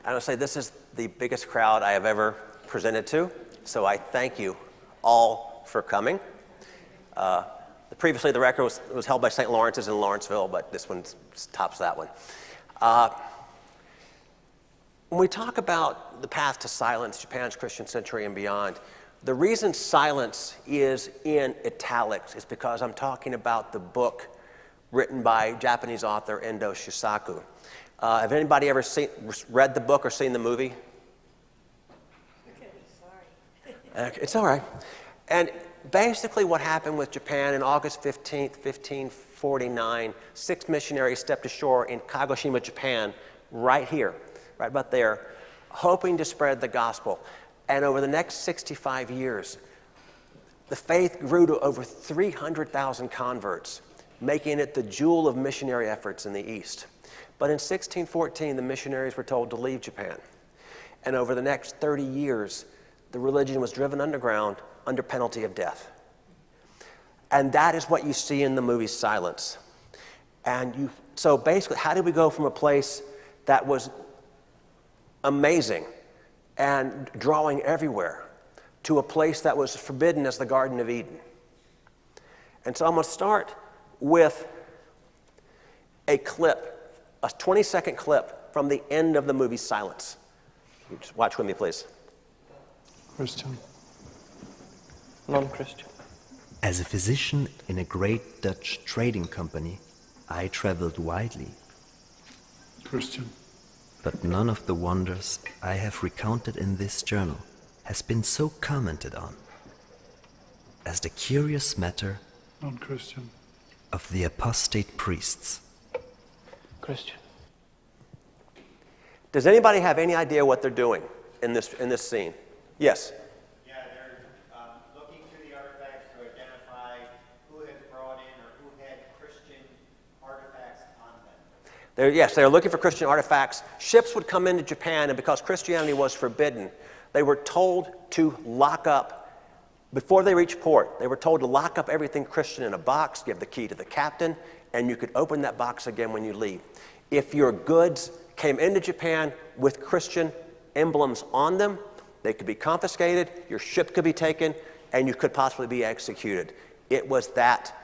I would say this is the biggest crowd I have ever presented to, so I thank you all for coming. Previously, the record was held by St. Lawrence's in Lawrenceville, but this one tops that one. When we talk about the path to silence, Japan's Christian century and beyond, the reason silence is in italics is because I'm talking about the book written by Japanese author Endo Shusaku. Have anybody ever read the book or seen the movie? Sorry. It's all right. And basically what happened with Japan in August 15th, 1549, 6 missionaries stepped ashore in Kagoshima, Japan, right here, right about there, hoping to spread the gospel. And over the next 65 years, the faith grew to over 300,000 converts, making it the jewel of missionary efforts in the East. But in 1614, the missionaries were told to leave Japan. And over the next 30 years, the religion was driven underground under penalty of death. And that is what you see in the movie Silence. So basically, how did we go from a place that was amazing and drawing everywhere to a place that was forbidden as the Garden of Eden? And so I'm going to start with a clip, a 20-second clip from the end of the movie Silence. Just watch with me, please. Christian. Non-Christian. As a physician in a great Dutch trading company, I traveled widely. Christian. But none of the wonders I have recounted in this journal has been so commented on as the curious matter Non-Christian. of the apostate priests. Christian. Does anybody have any idea what they're doing in this scene? Yes? Yeah, they're looking through the artifacts to identify who has brought in or who had Christian artifacts on them. They're looking for Christian artifacts. Ships would come into Japan, and because Christianity was forbidden, they were told to lock up, before they reached port, they were told to lock up everything Christian in a box, give the key to the captain, and you could open that box again when you leave. If your goods came into Japan with Christian emblems on them, they could be confiscated, your ship could be taken, and you could possibly be executed. It was that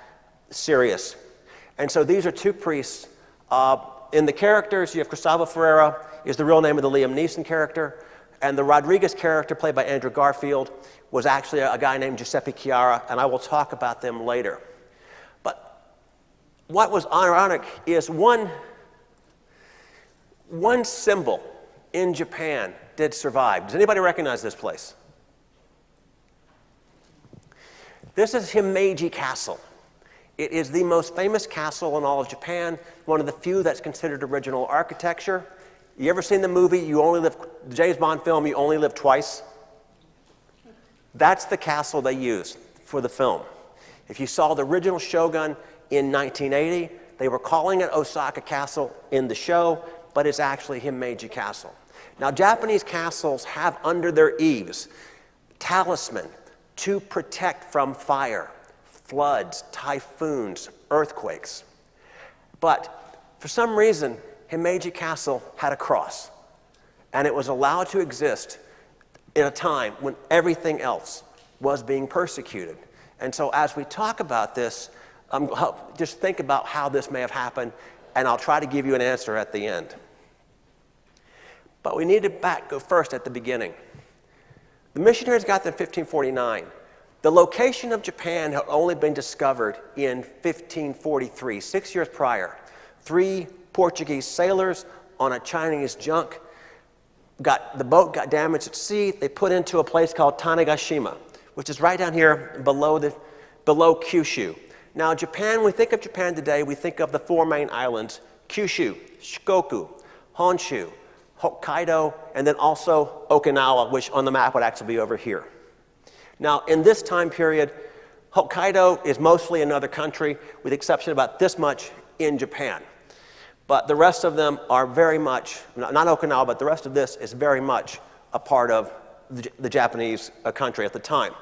serious. And so these are 2 priests. In the characters, you have Gustavo Ferreira, is the real name of the Liam Neeson character, and the Rodriguez character, played by Andrew Garfield, was actually a guy named Giuseppe Chiara, and I will talk about them later. But what was ironic is one symbol in Japan did survive. Does anybody recognize this place? This is Himeji Castle. It is the most famous castle in all of Japan, one of the few that's considered original architecture. You ever seen the movie, the James Bond film, You Only Live Twice? That's the castle they used for the film. If you saw the original Shogun in 1980, they were calling it Osaka Castle in the show, but it's actually Himeji Castle. Now, Japanese castles have under their eaves talisman to protect from fire, floods, typhoons, earthquakes. But for some reason, Himeji Castle had a cross, and it was allowed to exist in a time when everything else was being persecuted. And so as we talk about this, just think about how this may have happened, and I'll try to give you an answer at the end. But we need to go first at the beginning. The missionaries got there in 1549. The location of Japan had only been discovered in 1543, 6 years prior. 3 Portuguese sailors on a Chinese junk the boat got damaged at sea. They put into a place called Tanegashima, which is right down here below Kyushu. Now, Japan, when we think of Japan today, we think of the 4 main islands: Kyushu, Shikoku, Honshu, Hokkaido, and then also Okinawa, which on the map would actually be over here. Now, in this time period, Hokkaido is mostly another country, with the exception of about this much in Japan. But the rest of them are very much, not Okinawa, but the rest of this is very much a part of the Japanese country at the time.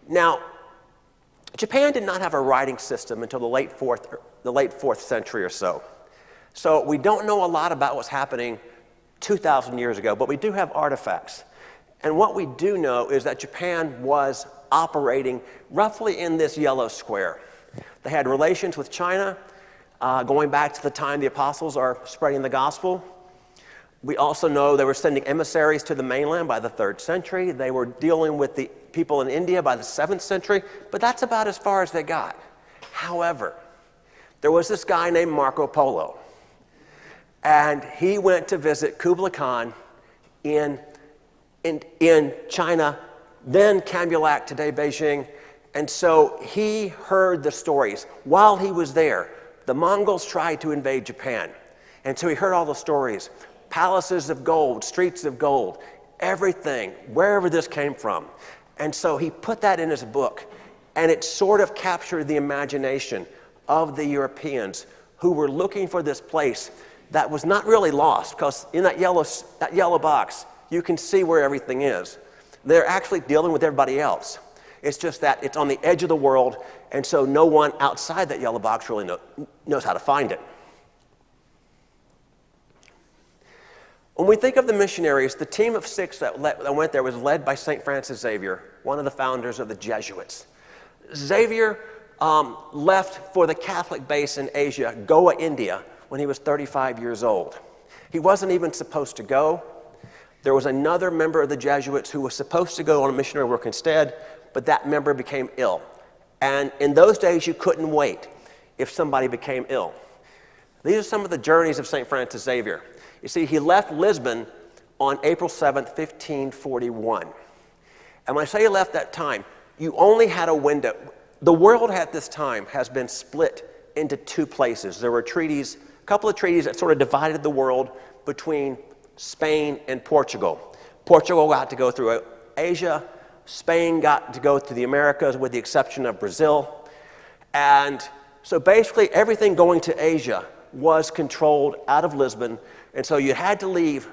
Now, Japan did not have a writing system until the late 4th century or so. So we don't know a lot about what's happening 2,000 years ago, but we do have artifacts. And what we do know is that Japan was operating roughly in this yellow square. They had relations with China, going back to the time the apostles are spreading the gospel. We also know they were sending emissaries to the mainland by the 3rd century. They were dealing with the people in India by the 7th century, but that's about as far as they got. However, there was this guy named Marco Polo, and he went to visit Kublai Khan in China, then Camulac, today Beijing, and so he heard the stories. While he was there, the Mongols tried to invade Japan, and so he heard all the stories. Palaces of gold, streets of gold, everything, wherever this came from. And so he put that in his book, and it sort of captured the imagination of the Europeans who were looking for this place that was not really lost, because in that yellow box, you can see where everything is. They're actually dealing with everybody else. It's just that it's on the edge of the world, and so no one outside that yellow box really knows how to find it. When we think of the missionaries, the team of 6 that went there was led by St. Francis Xavier, one of the founders of the Jesuits. Xavier left for the Catholic base in Asia, Goa, India, when he was 35 years old. He wasn't even supposed to go. There was another member of the Jesuits who was supposed to go on a missionary work instead, but that member became ill. And in those days, you couldn't wait if somebody became ill. These are some of the journeys of St. Francis Xavier. You see, he left Lisbon on April 7th, 1541. And when I say he left that time, you only had a window. The world at this time has been split into 2 places. There were treaties, a couple of treaties that sort of divided the world between Spain and Portugal. Portugal got to go through Asia. Spain got to go to the Americas with the exception of Brazil. And so basically everything going to Asia was controlled out of Lisbon. And so you had to leave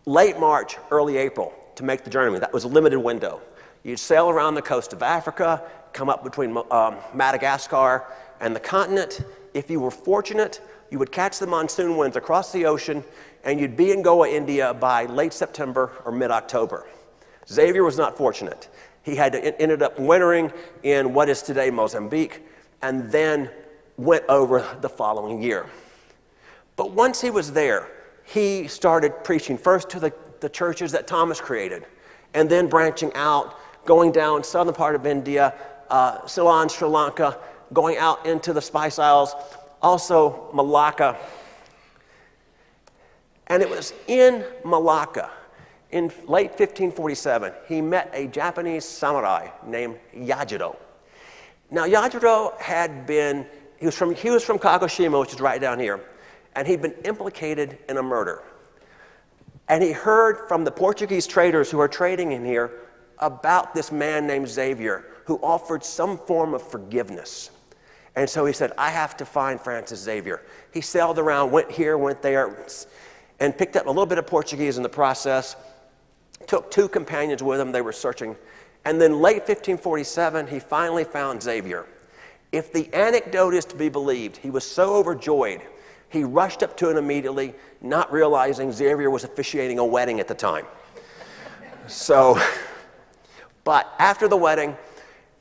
late March, early April to make the journey. That was a limited window. You'd sail around the coast of Africa, come up between Madagascar and the continent. If you were fortunate, you would catch the monsoon winds across the ocean, and you'd be in Goa, India by late September or mid-October. Xavier was not fortunate. He ended up wintering in what is today Mozambique, and then went over the following year. But once he was there, he started preaching first to the churches that Thomas created, and then branching out, going down southern part of India, Ceylon, Sri Lanka, going out into the Spice Isles, also Malacca. And it was in Malacca, in late 1547, he met a Japanese samurai named Yajiro. Now Yajiro he was from Kagoshima, which is right down here, and he'd been implicated in a murder. And he heard from the Portuguese traders who were trading in here about this man named Xavier, who offered some form of forgiveness. And so he said, I have to find Francis Xavier. He sailed around, went here, went there, and picked up a little bit of Portuguese in the process, took 2 companions with him, they were searching. And then late 1547, he finally found Xavier. If the anecdote is to be believed, he was so overjoyed, he rushed up to him immediately, not realizing Xavier was officiating a wedding at the time. But after the wedding,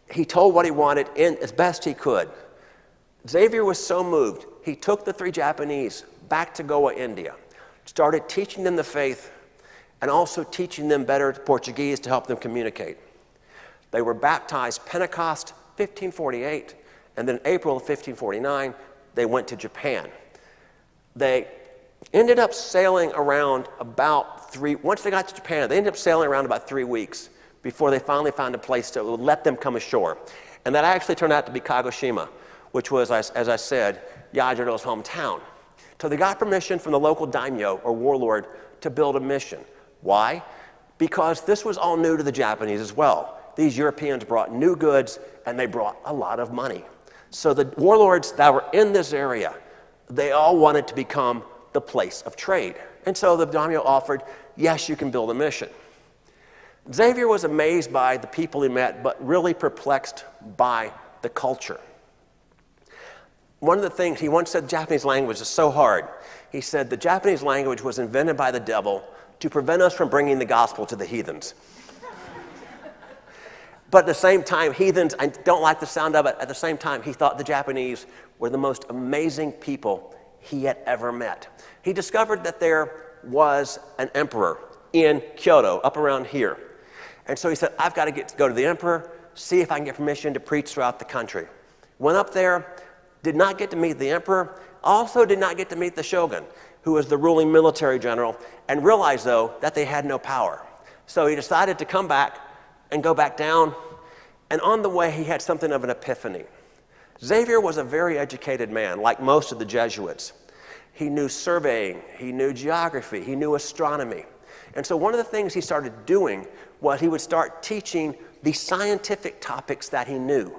he told what he wanted in as best he could. Xavier was so moved, he took the 3 Japanese back to Goa, India, started teaching them the faith, and also teaching them better Portuguese to help them communicate. They were baptized Pentecost 1548, and then April of 1549, they went to Japan. They ended up sailing around once they got to Japan, they ended up sailing around about 3 weeks before they finally found a place that would let them come ashore. And that actually turned out to be Kagoshima, which was, as I said, Yajiro's hometown. So they got permission from the local daimyo, or warlord, to build a mission. Why? Because this was all new to the Japanese as well. These Europeans brought new goods, and they brought a lot of money. So the warlords that were in this area, they all wanted to become the place of trade. And so the daimyo offered, yes, you can build a mission. Xavier was amazed by the people he met, but really perplexed by the culture. One of the things, he once said Japanese language is so hard. He said, the Japanese language was invented by the devil to prevent us from bringing the gospel to the heathens. But at the same time, heathens, I don't like the sound of it, at the same time, he thought the Japanese were the most amazing people he had ever met. He discovered that there was an emperor in Kyoto, up around here. And so he said, I've got to go to the emperor, see if I can get permission to preach throughout the country. Went up there, did not get to meet the emperor, also did not get to meet the shogun, who was the ruling military general, and realized, though, that they had no power. So he decided to come back and go back down, and on the way, he had something of an epiphany. Xavier was a very educated man, like most of the Jesuits. He knew surveying, he knew geography, he knew astronomy. And so one of the things he started doing was he would start teaching the scientific topics that he knew.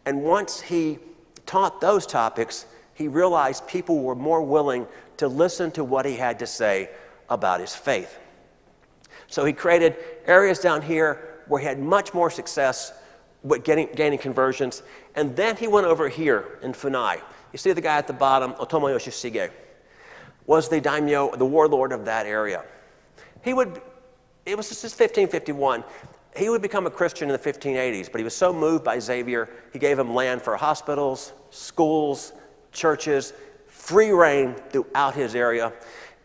And once he taught those topics, he realized people were more willing to listen to what he had to say about his faith. So he created areas down here where he had much more success with gaining conversions. And then he went over here in Funai. You see the guy at the bottom, Otomo Yoshishige, was the daimyo, the warlord of that area. It was just 1551. He would become a Christian in the 1580s, but he was so moved by Xavier, he gave him land for hospitals, schools, churches, free reign throughout his area.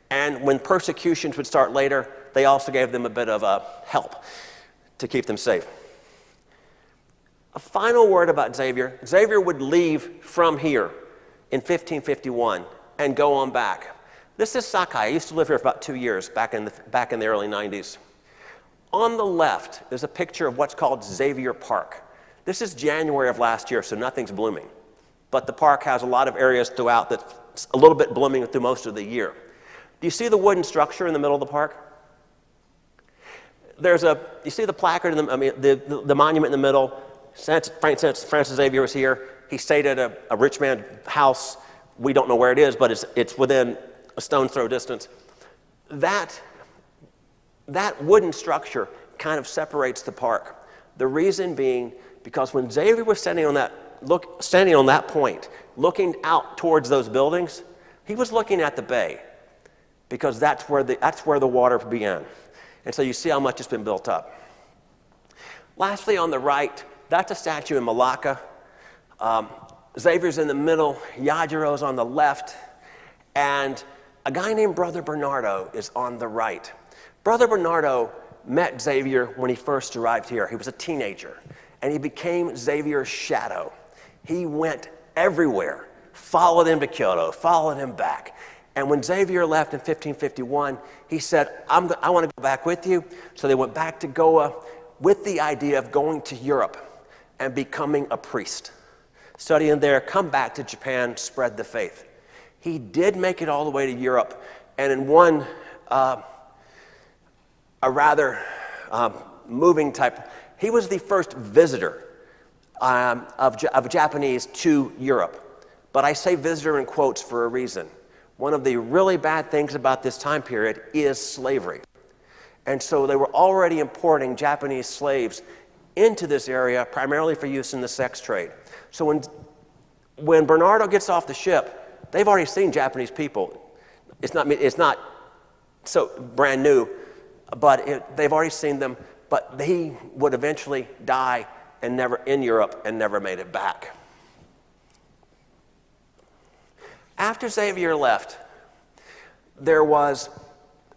And when persecutions would start later, they also gave them a bit of help to keep them safe. A final word about Xavier. Xavier would leave from here in 1551 and go on back. This is Sakai. I used to live here for about 2 years back in the early 90s. On the left is a picture of what's called Xavier Park. This is January of last year, so nothing's blooming. But the park has a lot of areas throughout that's a little bit blooming through most of the year. Do you see the wooden structure in the middle of the park? You see the placard, the monument in the middle. Francis Xavier was here. He stayed at a rich man's house. We don't know where it is, but it's within a stone's throw distance. That wooden structure kind of separates the park. The reason being because when Xavier was standing on that point, looking out towards those buildings, he was looking at the bay because that's where the water began. And so you see how much it's been built up. Lastly, on the right, that's a statue in Malacca. Xavier's in the middle, Yajiro's on the left, and a guy named Brother Bernardo is on the right. Brother Bernardo met Xavier when he first arrived here. He was a teenager, and he became Xavier's shadow. He went everywhere, followed him to Kyoto, followed him back. And when Xavier left in 1551, he said, I want to go back with you. So they went back to Goa with the idea of going to Europe and becoming a priest. Studying there, come back to Japan, spread the faith. He did make it all the way to Europe, and in one a rather moving type, he was the first visitor of Japanese to Europe. But I say visitor in quotes for a reason. One of the really bad things about this time period is slavery. And so they were already importing Japanese slaves into this area, primarily for use in the sex trade. So when Bernardo gets off the ship, they've already seen Japanese people. It's not so brand new, but they've already seen them. But he would eventually die in Europe and never made it back. After Xavier left, there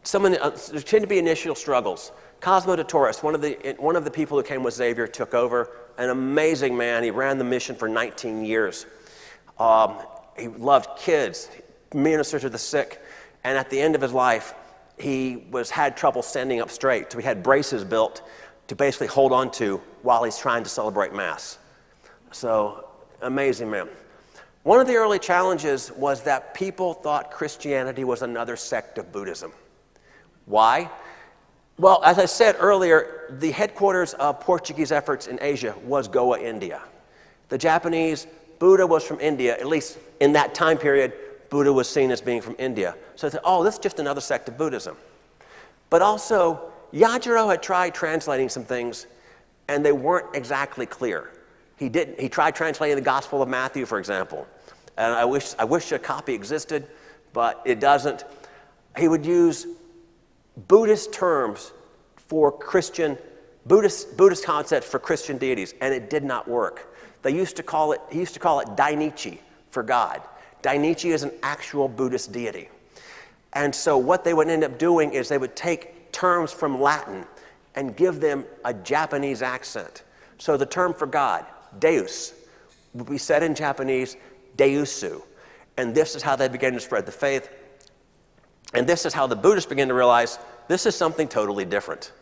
tended to be initial struggles. Cosmo de Torres, one of the people who came with Xavier, took over. An amazing man. He ran the mission for 19 years. He loved kids, ministered to the sick, and at the end of his life, he had trouble standing up straight. So he had braces built to basically hold on to while he's trying to celebrate Mass. So, amazing man. One of the early challenges was that people thought Christianity was another sect of Buddhism. Why? Well, as I said earlier, the headquarters of Portuguese efforts in Asia was Goa, India. The Japanese, Buddha was from India, at least in that time period, Buddha was seen as being from India. So they said, this is just another sect of Buddhism. But also, Yajiro had tried translating some things, and they weren't exactly clear. He tried translating the Gospel of Matthew, for example. And I wish a copy existed, but it doesn't. He would use Buddhist terms for Buddhist concepts for Christian deities, and it did not work. He used to call it Dainichi for God. Dainichi is an actual Buddhist deity. And so what they would end up doing is they would take terms from Latin and give them a Japanese accent. So the term for God, Deus, would be said in Japanese, Deusu. And this is how they began to spread the faith. And this is how the Buddhists began to realize this is something totally different.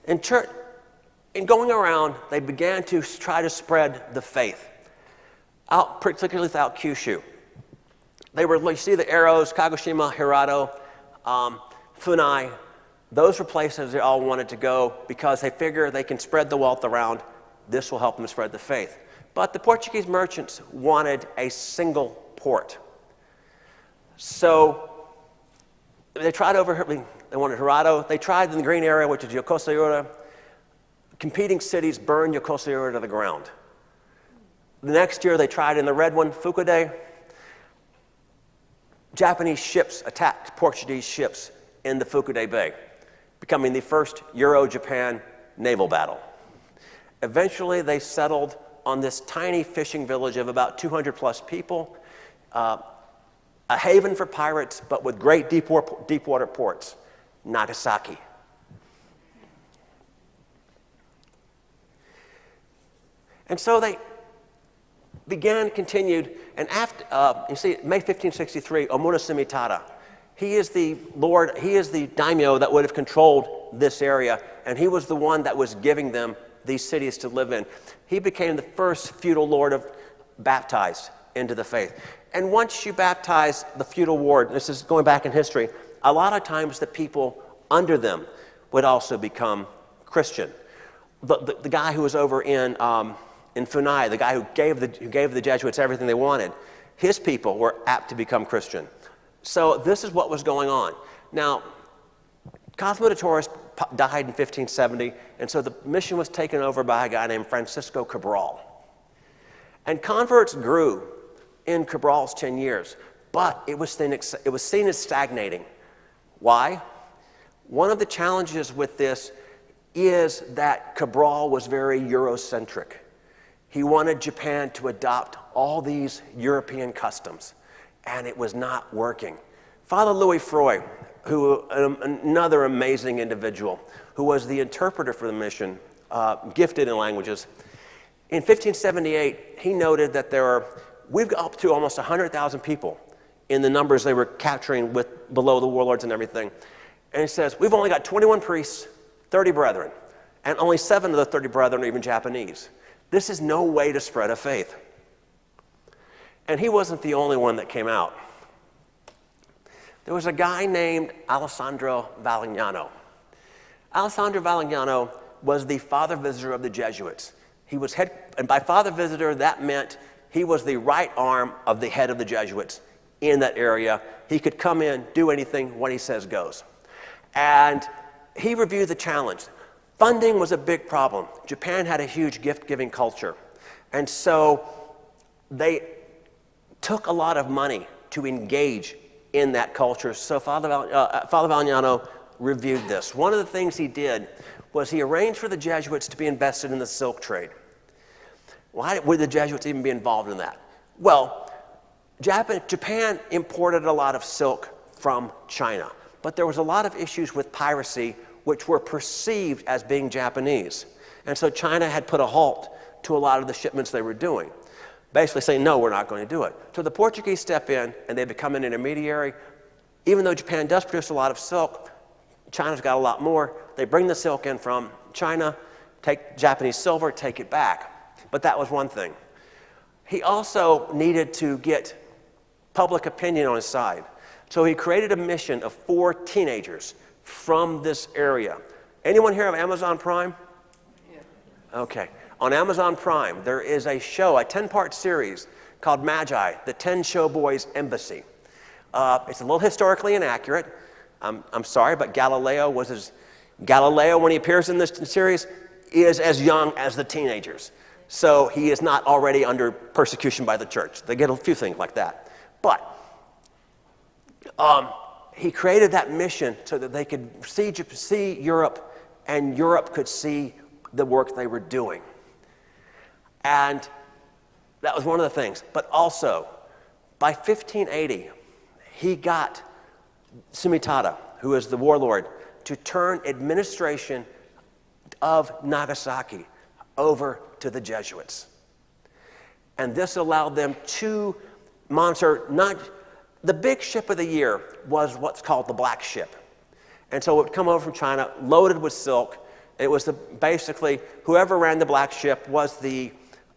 In going around, they began to try to spread the faith, out, particularly throughout Kyushu. You see the arrows, Kagoshima, Hirado, Funai. Those were places they all wanted to go because they figure they can spread the wealth around. This will help them spread the faith. But the Portuguese merchants wanted a single port. So they tried they wanted Hirado. They tried in the green area, which is Yokosuka. Competing cities burned Yokosuka to the ground. The next year they tried in the red one, Fukude. Japanese ships attacked Portuguese ships in the Fukude Bay, becoming the first Euro-Japan naval battle. Eventually, they settled on this tiny fishing village of about 200 plus people, a haven for pirates, but with great deep water ports, Nagasaki. And so they continued, and after, you see, May 1563, Omura Sumitada, he is the daimyo that would have controlled this area, and he was the one that was giving them these cities to live in. He became the first feudal lord baptized into the faith. And once you baptize the feudal lord, this is going back in history, a lot of times the people under them would also become Christian. The guy who was over in Funai, the guy who gave the Jesuits everything they wanted, his people were apt to become Christian. So this is what was going on. Now, Cosmo de Torres died in 1570, and so the mission was taken over by a guy named Francisco Cabral. And converts grew in Cabral's 10 years, but it was seen as stagnating. Why? One of the challenges with this is that Cabral was very Eurocentric. He wanted Japan to adopt all these European customs, and it was not working. Father Louis Froy, another amazing individual, who was the interpreter for the mission, gifted in languages, in 1578, he noted that we've got up to almost 100,000 people in the numbers they were capturing below the warlords and everything. And he says, we've only got 21 priests, 30 brethren, and only 7 of the 30 brethren are even Japanese. This is no way to spread a faith. And he wasn't the only one that came out. There was a guy named Alessandro Valignano. Alessandro Valignano was the father visitor of the Jesuits. And by father visitor, that meant he was the right arm of the head of the Jesuits in that area. He could come in, do anything, what he says goes. And he reviewed the challenge. Funding was a big problem. Japan had a huge gift-giving culture. And so they took a lot of money to engage in that culture. So Father Valignano reviewed this. One of the things he did was he arranged for the Jesuits to be invested in the silk trade. Why would the Jesuits even be involved in that? Well, Japan imported a lot of silk from China, but there was a lot of issues with piracy which were perceived as being Japanese. And so China had put a halt to a lot of the shipments they were doing, basically saying, no, we're not going to do it. So the Portuguese step in and they become an intermediary. Even though Japan does produce a lot of silk, China's got a lot more. They bring the silk in from China, take Japanese silver, take it back. But that was one thing. He also needed to get public opinion on his side. So he created a mission of 4 teenagers from this area. Anyone here have Amazon Prime? Yeah. Okay. On Amazon Prime, there is a show, a 10-part series called Magi, the 10 Showboys Embassy. It's a little historically inaccurate. I'm sorry, but Galileo, when he appears in this series, is as young as the teenagers. so he is not already under persecution by the church. They get a few things like that. But he created that mission so that they could see Europe, and Europe could see the work they were doing. And that was one of the things. But also, by 1580, he got Sumitada, who is the warlord, to turn administration of Nagasaki over to the Jesuits. And this allowed them to monitor the big ship of the year was what's called the Black Ship. And so it would come over from China loaded with silk. It was basically whoever ran the Black Ship was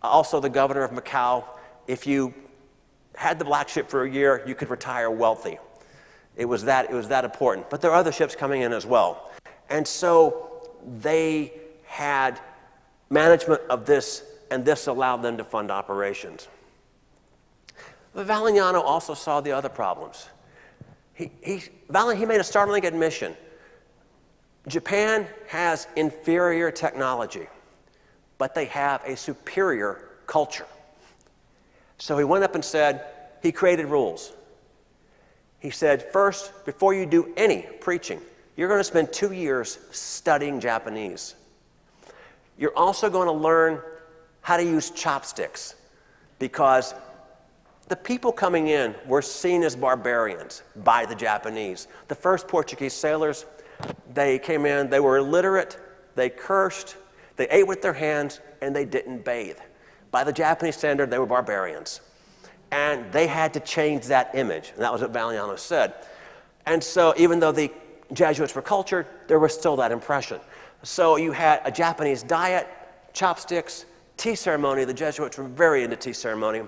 also the governor of Macau. If you had the Black Ship for a year, you could retire wealthy. It was that important. But there are other ships coming in as well. And so they had management of this, and this allowed them to fund operations. But Valignano also saw the other problems. He made a startling admission. Japan has inferior technology, but they have a superior culture. So he went up and said, he created rules. He said, first, before you do any preaching, you're going to spend 2 years studying Japanese. You're also going to learn how to use chopsticks, because the people coming in were seen as barbarians by the Japanese. The first Portuguese sailors, they came in, they were illiterate, they cursed, they ate with their hands, and they didn't bathe. By the Japanese standard, they were barbarians. And they had to change that image, and that was what Valignano said. And so even though the Jesuits were cultured, there was still that impression. So you had a Japanese diet, chopsticks, tea ceremony. The Jesuits were very into tea ceremony.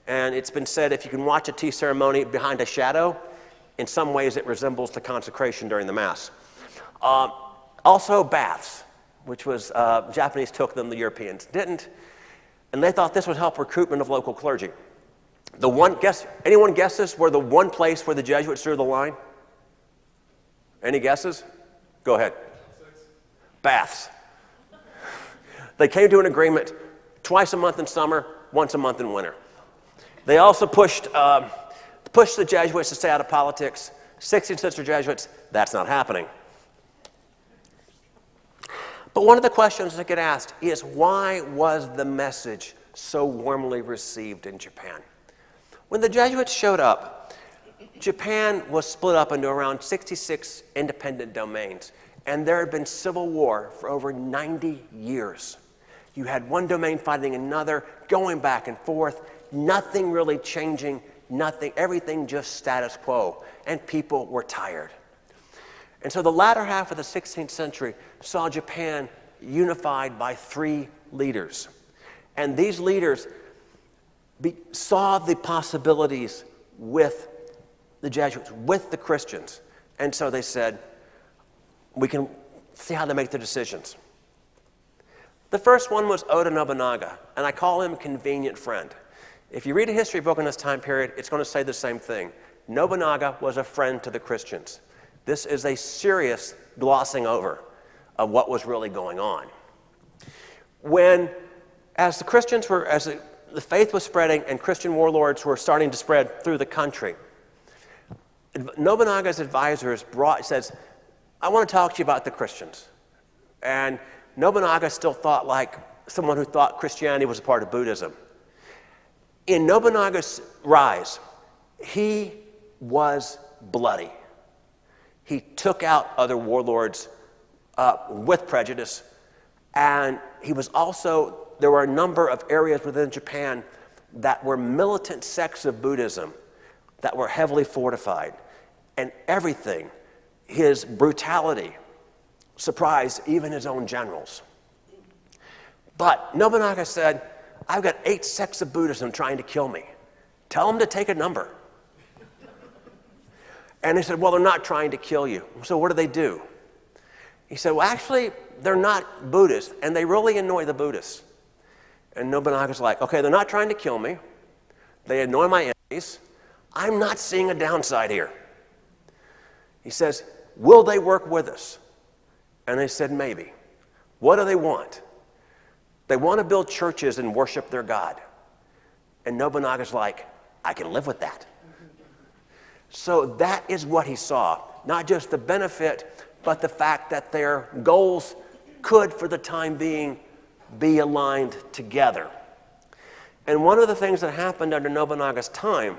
And it's been said if you can watch a tea ceremony behind a shadow, in some ways it resembles the consecration during the Mass. Also baths, which was Japanese took them, the Europeans didn't. And they thought this would help recruitment of local clergy. Anyone guesses where the one place where the Jesuits drew the line? Any guesses? Go ahead. Baths. They came to an agreement twice a month in summer, once a month in winter. They also pushed the Jesuits to stay out of politics. 16th century Jesuits, that's not happening. But one of the questions that get asked is, why was the message so warmly received in Japan? When the Jesuits showed up, Japan was split up into around 66 independent domains, and there had been civil war for over 90 years. You had one domain fighting another, going back and forth, nothing really changing, everything just status quo, and people were tired. And so the latter half of the 16th century saw Japan unified by 3 leaders. And these leaders saw the possibilities with the Jesuits, with the Christians. And so they said, we can see how they make their decisions. The first one was Oda Nobunaga, and I call him convenient friend. If you read a history book in this time period, it's going to say the same thing. Nobunaga was a friend to the Christians. This is a serious glossing over of what was really going on. As the faith was spreading and Christian warlords were starting to spread through the country, Nobunaga's advisors says, I want to talk to you about the Christians. And Nobunaga still thought like someone who thought Christianity was a part of Buddhism. In Nobunaga's rise, he was bloody. He took out other warlords with prejudice, and there were a number of areas within Japan that were militant sects of Buddhism that were heavily fortified, and everything, his brutality, surprised even his own generals. But Nobunaga said, I've got 8 sects of Buddhism trying to kill me. Tell them to take a number. And they said, well, they're not trying to kill you. So what do? He said, well, actually, they're not Buddhists, and they really annoy the Buddhists. And Nobunaga's like, okay, they're not trying to kill me. They annoy my enemies. I'm not seeing a downside here. He says, will they work with us? And they said, maybe. What do they want? They want to build churches and worship their God. And Nobunaga's like, I can live with that. So that is what he saw. Not just the benefit, but the fact that their goals could, for the time being, be aligned together. And one of the things that happened under Nobunaga's time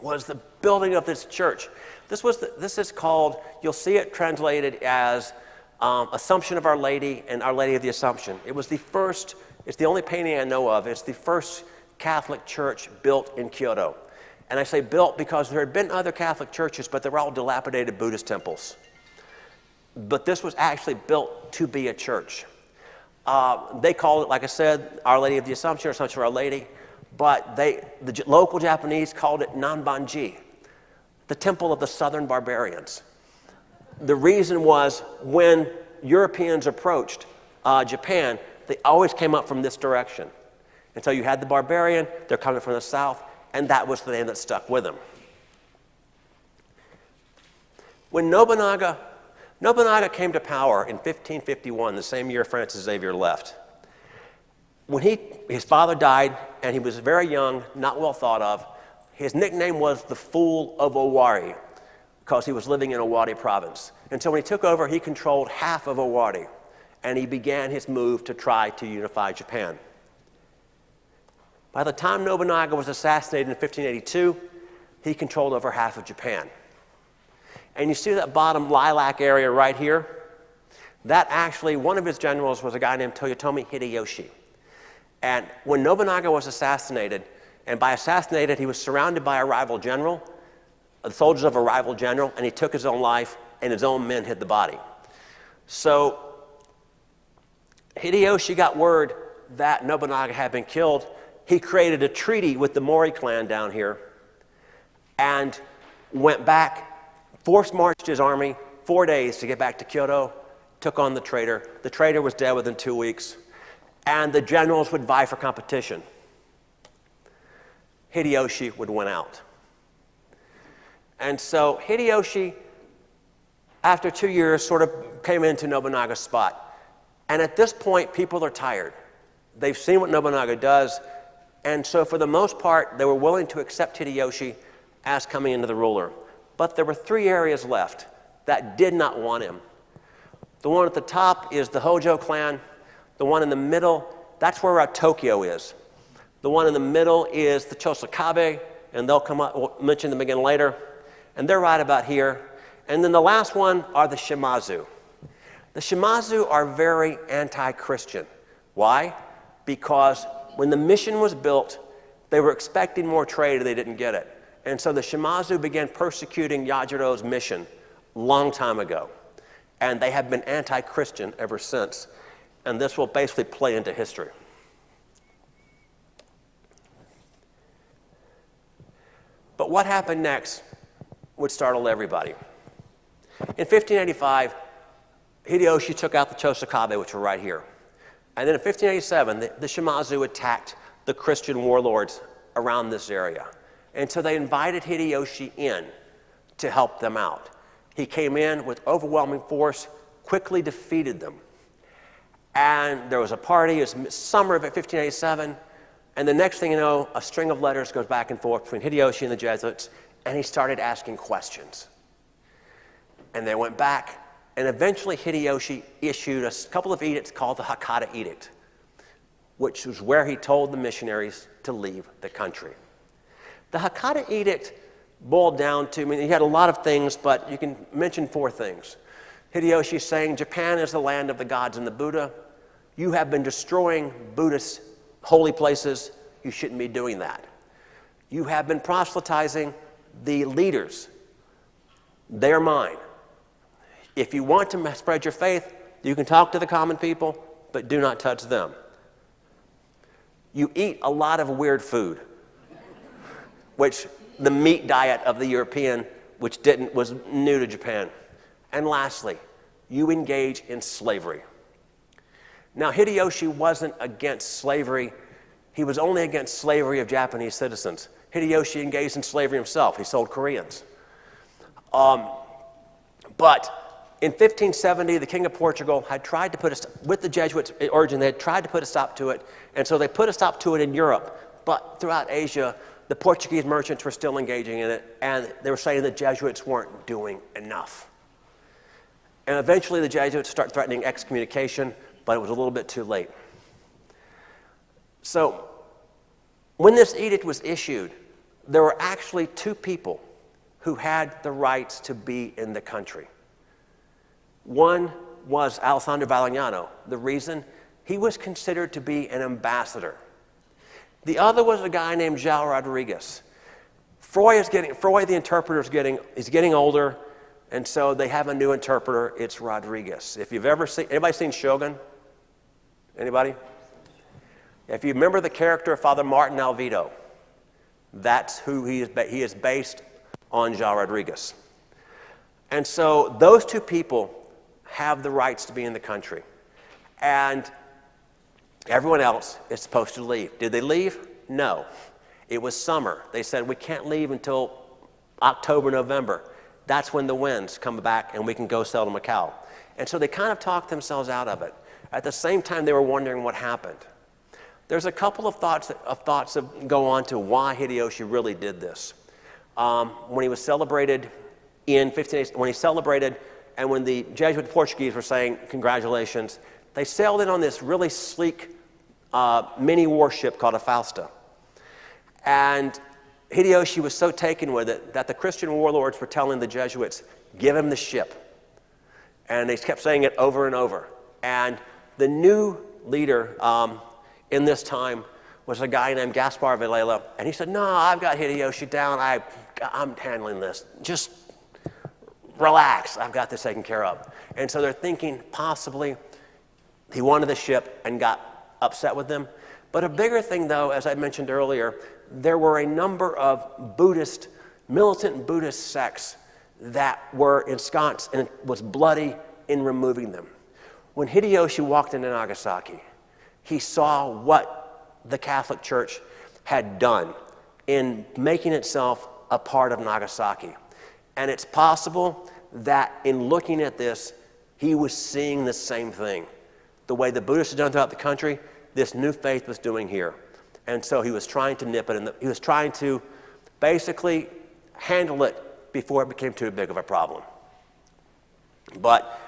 was the building of this church. This is called, you'll see it translated as Assumption of Our Lady and Our Lady of the Assumption. It was the first, it's the only painting I know of, it's the first Catholic church built in Kyoto. And I say built because there had been other Catholic churches, but they were all dilapidated Buddhist temples. But this was actually built to be a church. They called it, like I said, Our Lady of the Assumption or Assumption of Our Lady, but the local Japanese called it Nanbanji, the Temple of the Southern Barbarians. The reason was when Europeans approached Japan, they always came up from this direction. And so you had the barbarian, they're coming from the south, and that was the name that stuck with them. When Nobunaga came to power in 1551, the same year Francis Xavier left. When his father died, and he was very young, not well thought of, his nickname was the Fool of Owari, because he was living in Owari province. And so when he took over, he controlled half of Owari, and he began his move to try to unify Japan. By the time Nobunaga was assassinated in 1582, he controlled over half of Japan. And you see that bottom lilac area right here? That actually, one of his generals was a guy named Toyotomi Hideyoshi. And when Nobunaga was assassinated, and by assassinated, he was surrounded by a rival general, the soldiers of a rival general, and he took his own life, and his own men hid the body. So Hideyoshi got word that Nobunaga had been killed. He created a treaty with the Mori clan down here and went back, forced marched his army 4 days to get back to Kyoto, took on the traitor. The traitor was dead within 2 weeks, and the generals would vie for competition. Hideyoshi would win out. And so Hideyoshi, after 2 years, sort of came into Nobunaga's spot. And at this point, people are tired. They've seen what Nobunaga does, and so for the most part, they were willing to accept Hideyoshi as coming into the ruler. But there were 3 areas left that did not want him. The one at the top is the Hojo clan. The one in the middle, that's where Tokyo is. The one in the middle is the Chosakabe, and they'll come up, we'll mention them again later. And they're right about here. And then the last one are the Shimazu. The Shimazu are very anti-Christian. Why? Because when the mission was built, they were expecting more trade and they didn't get it. And so the Shimazu began persecuting Yajiro's mission a long time ago. And they have been anti-Christian ever since. And this will basically play into history. But what happened next would startle everybody. In 1585, Hideyoshi took out the Chosakabe, which were right here. And then in 1587, the Shimazu attacked the Christian warlords around this area. And so they invited Hideyoshi in to help them out. He came in with overwhelming force, quickly defeated them. And there was a party, it was summer of 1587, and the next thing you know, a string of letters goes back and forth between Hideyoshi and the Jesuits, and he started asking questions. And they went back, and eventually Hideyoshi issued a couple of edicts called the Hakata Edict, which was where he told the missionaries to leave the country. The Hakata Edict boiled down to, I mean, he had a lot of things, but you can mention 4 things. Hideyoshi is saying, Japan is the land of the gods and the Buddha. You have been destroying Buddhist holy places. You shouldn't be doing that. You have been proselytizing the leaders. They're mine. If you want to spread your faith, you can talk to the common people, but do not touch them. You eat a lot of weird food, which the meat diet of the European, which was new to Japan. And lastly, you engage in slavery. Now, Hideyoshi wasn't against slavery. He was only against slavery of Japanese citizens. Hideyoshi engaged in slavery himself. He sold Koreans. But In 1570, the King of Portugal had tried to with the Jesuits' origin, they had tried to put a stop to it, and so they put a stop to it in Europe. But throughout Asia, the Portuguese merchants were still engaging in it, and they were saying the Jesuits weren't doing enough. And eventually the Jesuits start threatening excommunication, but it was a little bit too late. So when this edict was issued, there were actually two people who had the rights to be in the country. One was Alessandro Valignano. The reason, he was considered to be an ambassador. The other was a guy named João Rodrigues. Froy the interpreter, is getting older, and so they have a new interpreter. It's Rodrigues. If you've ever seen, anybody seen Shogun? Anybody? If you remember the character of Father Martin Alvito, that's who he is. He is based on João Rodrigues. And so those two people have the rights to be in the country. And everyone else is supposed to leave. Did they leave? No. It was summer. They said, we can't leave until October, November. That's when the winds come back and we can go sail to Macau. And so they kind of talked themselves out of it. At the same time, they were wondering what happened. There's a couple of thoughts that go on to why Hideyoshi really did this. When he was celebrated in 1580, when he celebrated, and when the Jesuit Portuguese were saying congratulations, they sailed in on this really sleek mini warship called a Fausta. And Hideyoshi was so taken with it that the Christian warlords were telling the Jesuits, give him the ship. And they kept saying it over and over. And the new leader in this time was a guy named Gaspar Villela. And he said, no, I've got Hideyoshi down. I'm handling this. Just relax. I've got this taken care of. And so they're thinking possibly he wanted the ship and got upset with them. But a bigger thing, though, as I mentioned earlier, there were a number of militant Buddhist sects that were ensconced, and it was bloody in removing them. When Hideyoshi walked into Nagasaki, he saw what the Catholic Church had done in making itself a part of Nagasaki. And it's possible that in looking at this, he was seeing the same thing. The way the Buddhists had done throughout the country, this new faith was doing here. And so he was trying to nip it, and he was trying to basically handle it before it became too big of a problem. But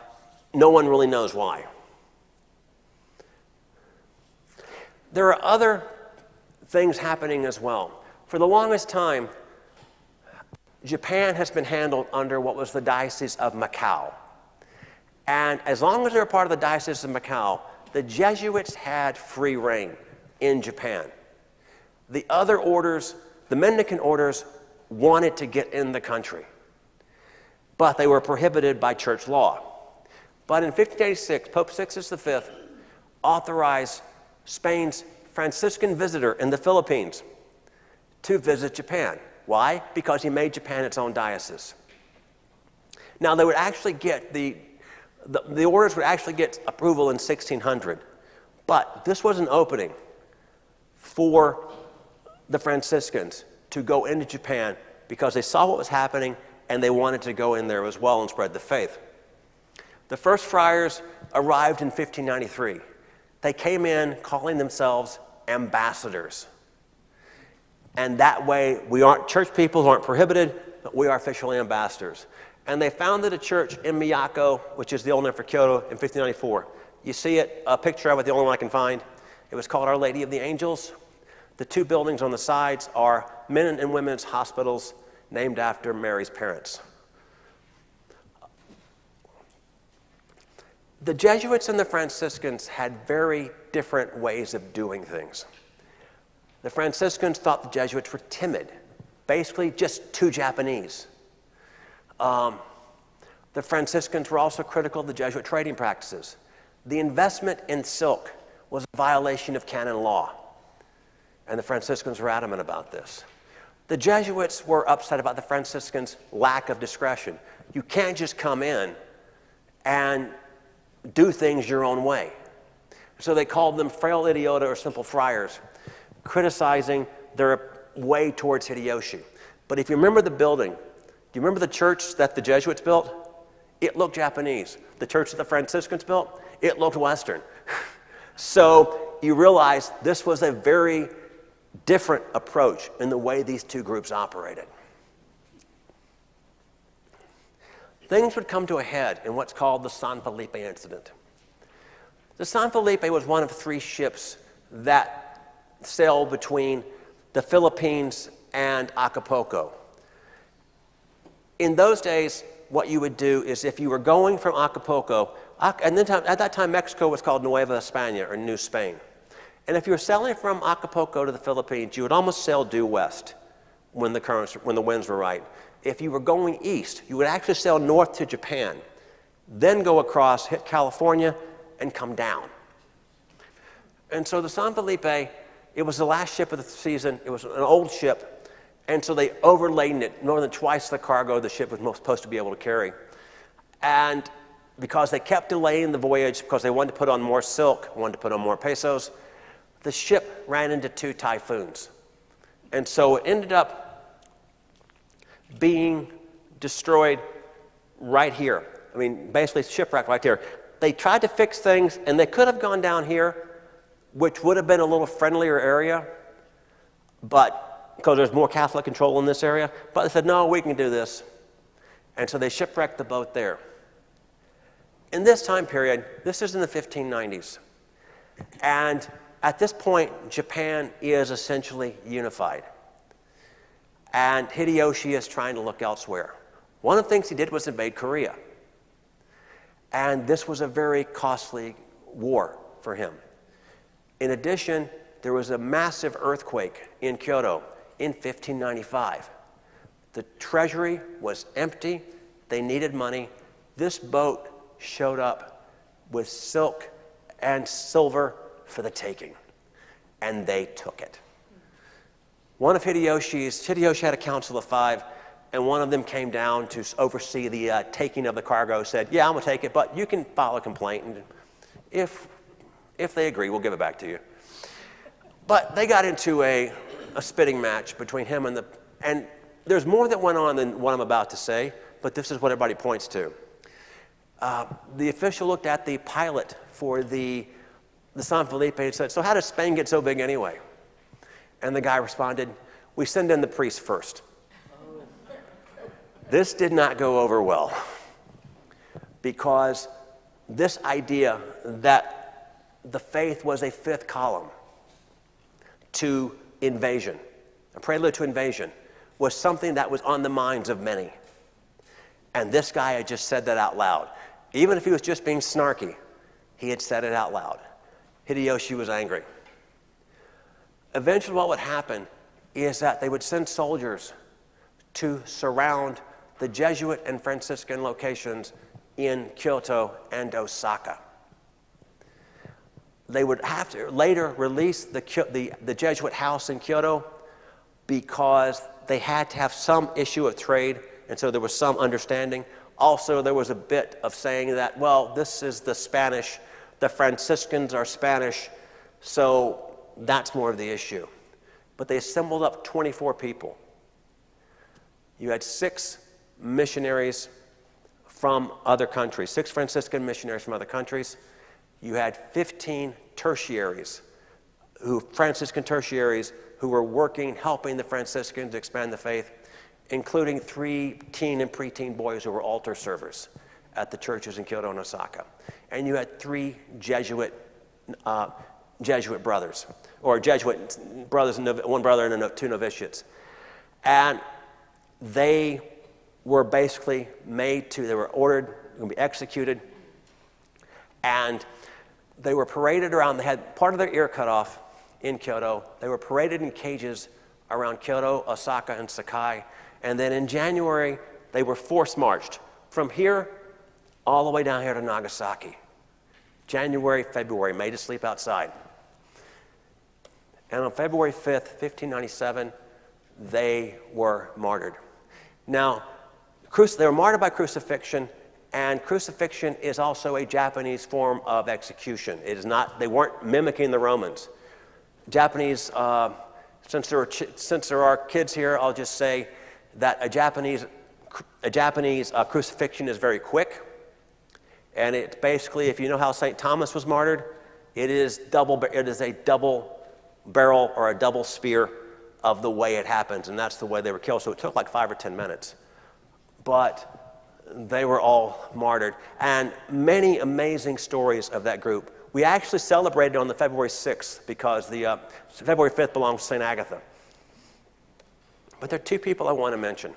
no one really knows why. There are other things happening as well. For the longest time, Japan has been handled under what was the Diocese of Macau. And as long as they were part of the Diocese of Macau, the Jesuits had free reign in Japan. The other orders, the Mendicant orders, wanted to get in the country, but they were prohibited by church law. But in 1586, Pope Sixtus V authorized Spain's Franciscan visitor in the Philippines to visit Japan. Why? Because he made Japan its own diocese. Now, they would actually get the orders would actually get approval in 1600, but this was an opening for the Franciscans to go into Japan because they saw what was happening and they wanted to go in there as well and spread the faith. The first friars arrived in 1593. They came in calling themselves ambassadors. And that way, church people aren't prohibited, but we are officially ambassadors. And they founded a church in Miyako, which is the old name for Kyoto, in 1594. You see it, a picture of it, the only one I can find. It was called Our Lady of the Angels. The two buildings on the sides are men and women's hospitals named after Mary's parents. The Jesuits and the Franciscans had very different ways of doing things. The Franciscans thought the Jesuits were timid, basically just too Japanese. The Franciscans were also critical of the Jesuit trading practices. The investment in silk was a violation of canon law, and the Franciscans were adamant about this. The Jesuits were upset about the Franciscans' lack of discretion. You can't just come in and do things your own way. So they called them frail idiota or simple friars, criticizing their way towards Hideyoshi. But if you remember the building, do you remember the church that the Jesuits built? it looked Japanese. The church that the Franciscans built, it looked Western. So you realize this was a very different approach in the way these two groups operated. Things would come to a head in what's called the San Felipe incident. The San Felipe was one of 3 ships that sailed between the Philippines and Acapulco. In those days, what you would do is if you were going from Acapulco, and at that time Mexico was called Nueva España, or New Spain. And if you were sailing from Acapulco to the Philippines, you would almost sail due west when the winds were right. If you were going east, you would actually sail north to Japan, then go across, hit California, and come down. And so the San Felipe, it was the last ship of the season. It was an old ship, and so they overladen it more than twice the cargo the ship was supposed to be able to carry. And because they kept delaying the voyage because they wanted to put on more silk, wanted to put on more pesos, the ship ran into 2 typhoons. And so it ended up being destroyed right here. I mean, basically shipwrecked right here. They tried to fix things, and they could have gone down here, which would have been a little friendlier area, but because there's more Catholic control in this area. But they said, no, we can do this. And so they shipwrecked the boat there. In this time period, this is in the 1590s. And at this point, Japan is essentially unified. And Hideyoshi is trying to look elsewhere. One of the things he did was invade Korea. And this was a very costly war for him. In addition, there was a massive earthquake in Kyoto in 1595. The treasury was empty. They needed money. This boat showed up with silk and silver for the taking, and they took it. One of Hideyoshi had a council of 5, and one of them came down to oversee the taking of the cargo, said, yeah, I'm going to take it, but you can file a complaint, and if they agree, we'll give it back to you. But they got into a spitting match between him and there's more that went on than what I'm about to say, but this is what everybody points to. The official looked at the pilot for the San Felipe and said, so how does Spain get so big anyway? And the guy responded, we send in the priest first. This did not go over well because this idea that the faith was a 5th column to invasion, a prelude to invasion, was something that was on the minds of many. And this guy had just said that out loud. Even if he was just being snarky, he had said it out loud. Hideyoshi was angry. Eventually what would happen is that they would send soldiers to surround the Jesuit and Franciscan locations in Kyoto and Osaka. They would have to later release the Jesuit house in Kyoto because they had to have some issue of trade, and so there was some understanding. Also, there was a bit of saying that, well, this is the Spanish, the Franciscans are Spanish, so that's more of the issue. But they assembled up 24 people. You had 6 missionaries from other countries, 6 Franciscan missionaries from other countries. You had 15 tertiaries, Franciscan tertiaries, who were working, helping the Franciscans expand the faith, including 3 teen and preteen boys who were altar servers at the churches in Kyoto and Osaka. And you had 3 Jesuit brothers, or Jesuit brothers, one brother and 2 novitiates. And they were basically they were ordered to be executed, and they were paraded around. They had part of their ear cut off in Kyoto. They were paraded in cages around Kyoto, Osaka, and Sakai. And then in January, they were force-marched from here all the way down here to Nagasaki. January, February, made to sleep outside. And on February 5th, 1597, they were martyred. Now, they were martyred by crucifixion, and crucifixion is also a Japanese form of execution. It is not, they weren't mimicking the Romans. Japanese, since there are kids here, I'll just say that a Japanese crucifixion is very quick. And it's basically, if you know how St. Thomas was martyred, it is a double barrel or a double spear of the way it happens, and that's the way they were killed. So it took like 5 or 10 minutes. But they were all martyred. And many amazing stories of that group. We actually celebrated on the February 6th because the February 5th belongs to St. Agatha. But there are two people I want to mention.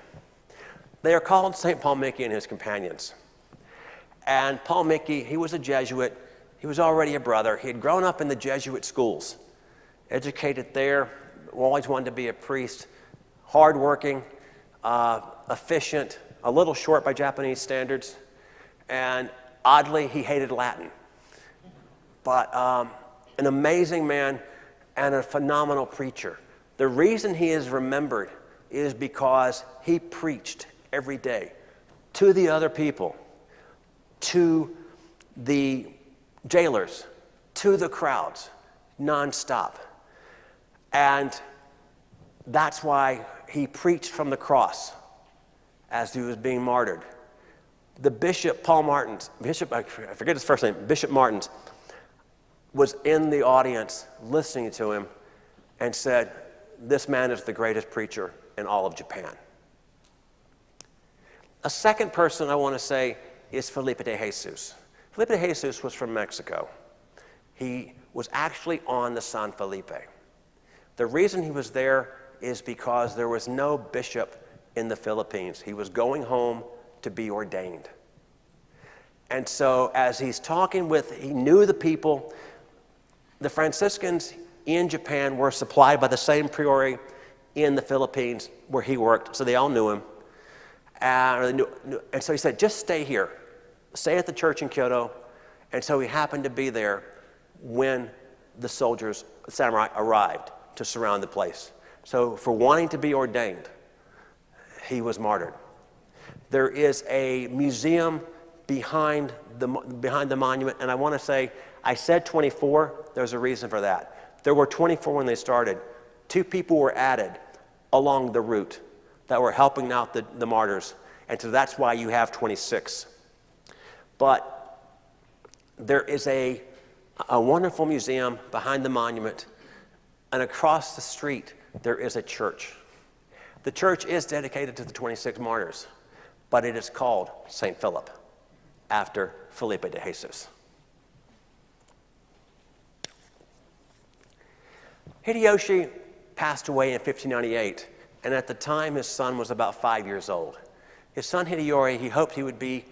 They are called St. Paul Mickey and his companions. And Paul Mickey, he was a Jesuit. He was already a brother. He had grown up in the Jesuit schools, educated there, always wanted to be a priest, hardworking, efficient, a little short by Japanese standards, and oddly, he hated Latin. But an amazing man and a phenomenal preacher. The reason he is remembered is because he preached every day to the other people, to the jailers, to the crowds, nonstop. And that's why he preached from the cross as he was being martyred. The Bishop Paul Martins, I forget his first name, Bishop Martins, was in the audience listening to him and said, "This man is the greatest preacher in all of Japan." A second person I want to say is Felipe de Jesus. Felipe de Jesus was from Mexico. He was actually on the San Felipe. The reason he was there is because there was no bishop in the Philippines. He was going home to be ordained. And so as he's talking he knew the people. The Franciscans in Japan were supplied by the same priori in the Philippines where he worked, so they all knew him. And so he said, "Just stay here. Stay at the church in Kyoto." And so he happened to be there when the soldiers, the samurai, arrived to surround the place. So for wanting to be ordained, he was martyred. There is a museum behind the monument, and I want to say, I said 24, there's a reason for that. There were 24 when they started. 2 people were added along the route that were helping out the martyrs, and so that's why you have 26. But there is a wonderful museum behind the monument, and across the street there is a church. The church is dedicated to the 26 martyrs, but it is called St. Philip, after Felipe de Jesus. Hideyoshi passed away in 1598, and at the time his son was about 5 years old. His son Hideyori, he hoped he would be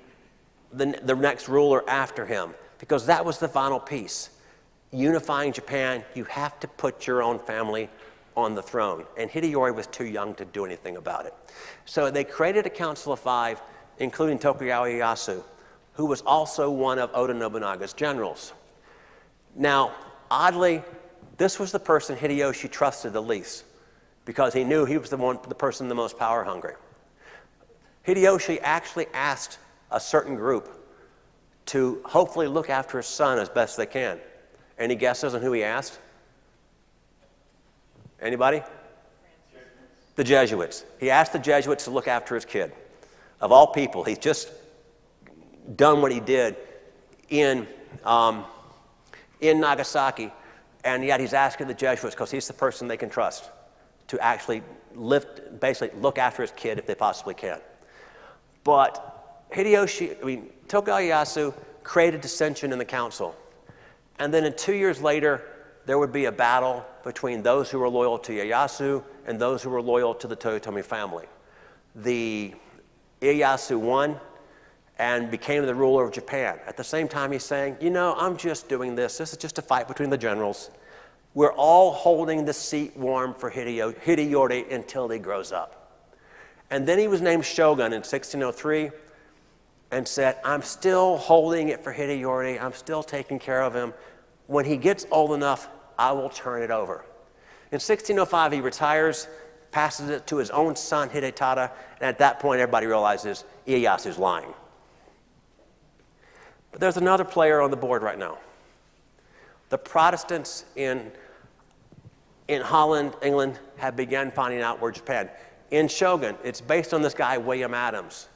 the next ruler after him, because that was the final piece. Unifying Japan, you have to put your own family on the throne, and Hideyori was too young to do anything about it. So they created a council of 5, including Tokugawa Ieyasu, who was also one of Oda Nobunaga's generals. Now, oddly, this was the person Hideyoshi trusted the least, because he knew he was the person the most power hungry. Hideyoshi actually asked a certain group to hopefully look after his son as best they can. Any guesses on who he asked? Anybody? The Jesuits. He asked the Jesuits to look after his kid. Of all people, he's just done what he did in Nagasaki, and yet he's asking the Jesuits, because he's the person they can trust, to actually basically look after his kid if they possibly can. But Tokugawa Ieyasu created dissension in the council. And then 2 years later, there would be a battle between those who were loyal to Ieyasu and those who were loyal to the Toyotomi family. The Ieyasu won and became the ruler of Japan. At the same time, he's saying, I'm just doing this. This is just a fight between the generals. We're all holding the seat warm for Hideyori until he grows up. And then he was named shogun in 1603 and said, I'm still holding it for Hideyori. I'm still taking care of him. When he gets old enough, I will turn it over. In 1605, he retires, passes it to his own son, Hidetada, and at that point, everybody realizes Ieyasu's lying. But there's another player on the board right now. The Protestants in Holland, England, have begun finding out where Japan. In Shogun, it's based on this guy, William Adams.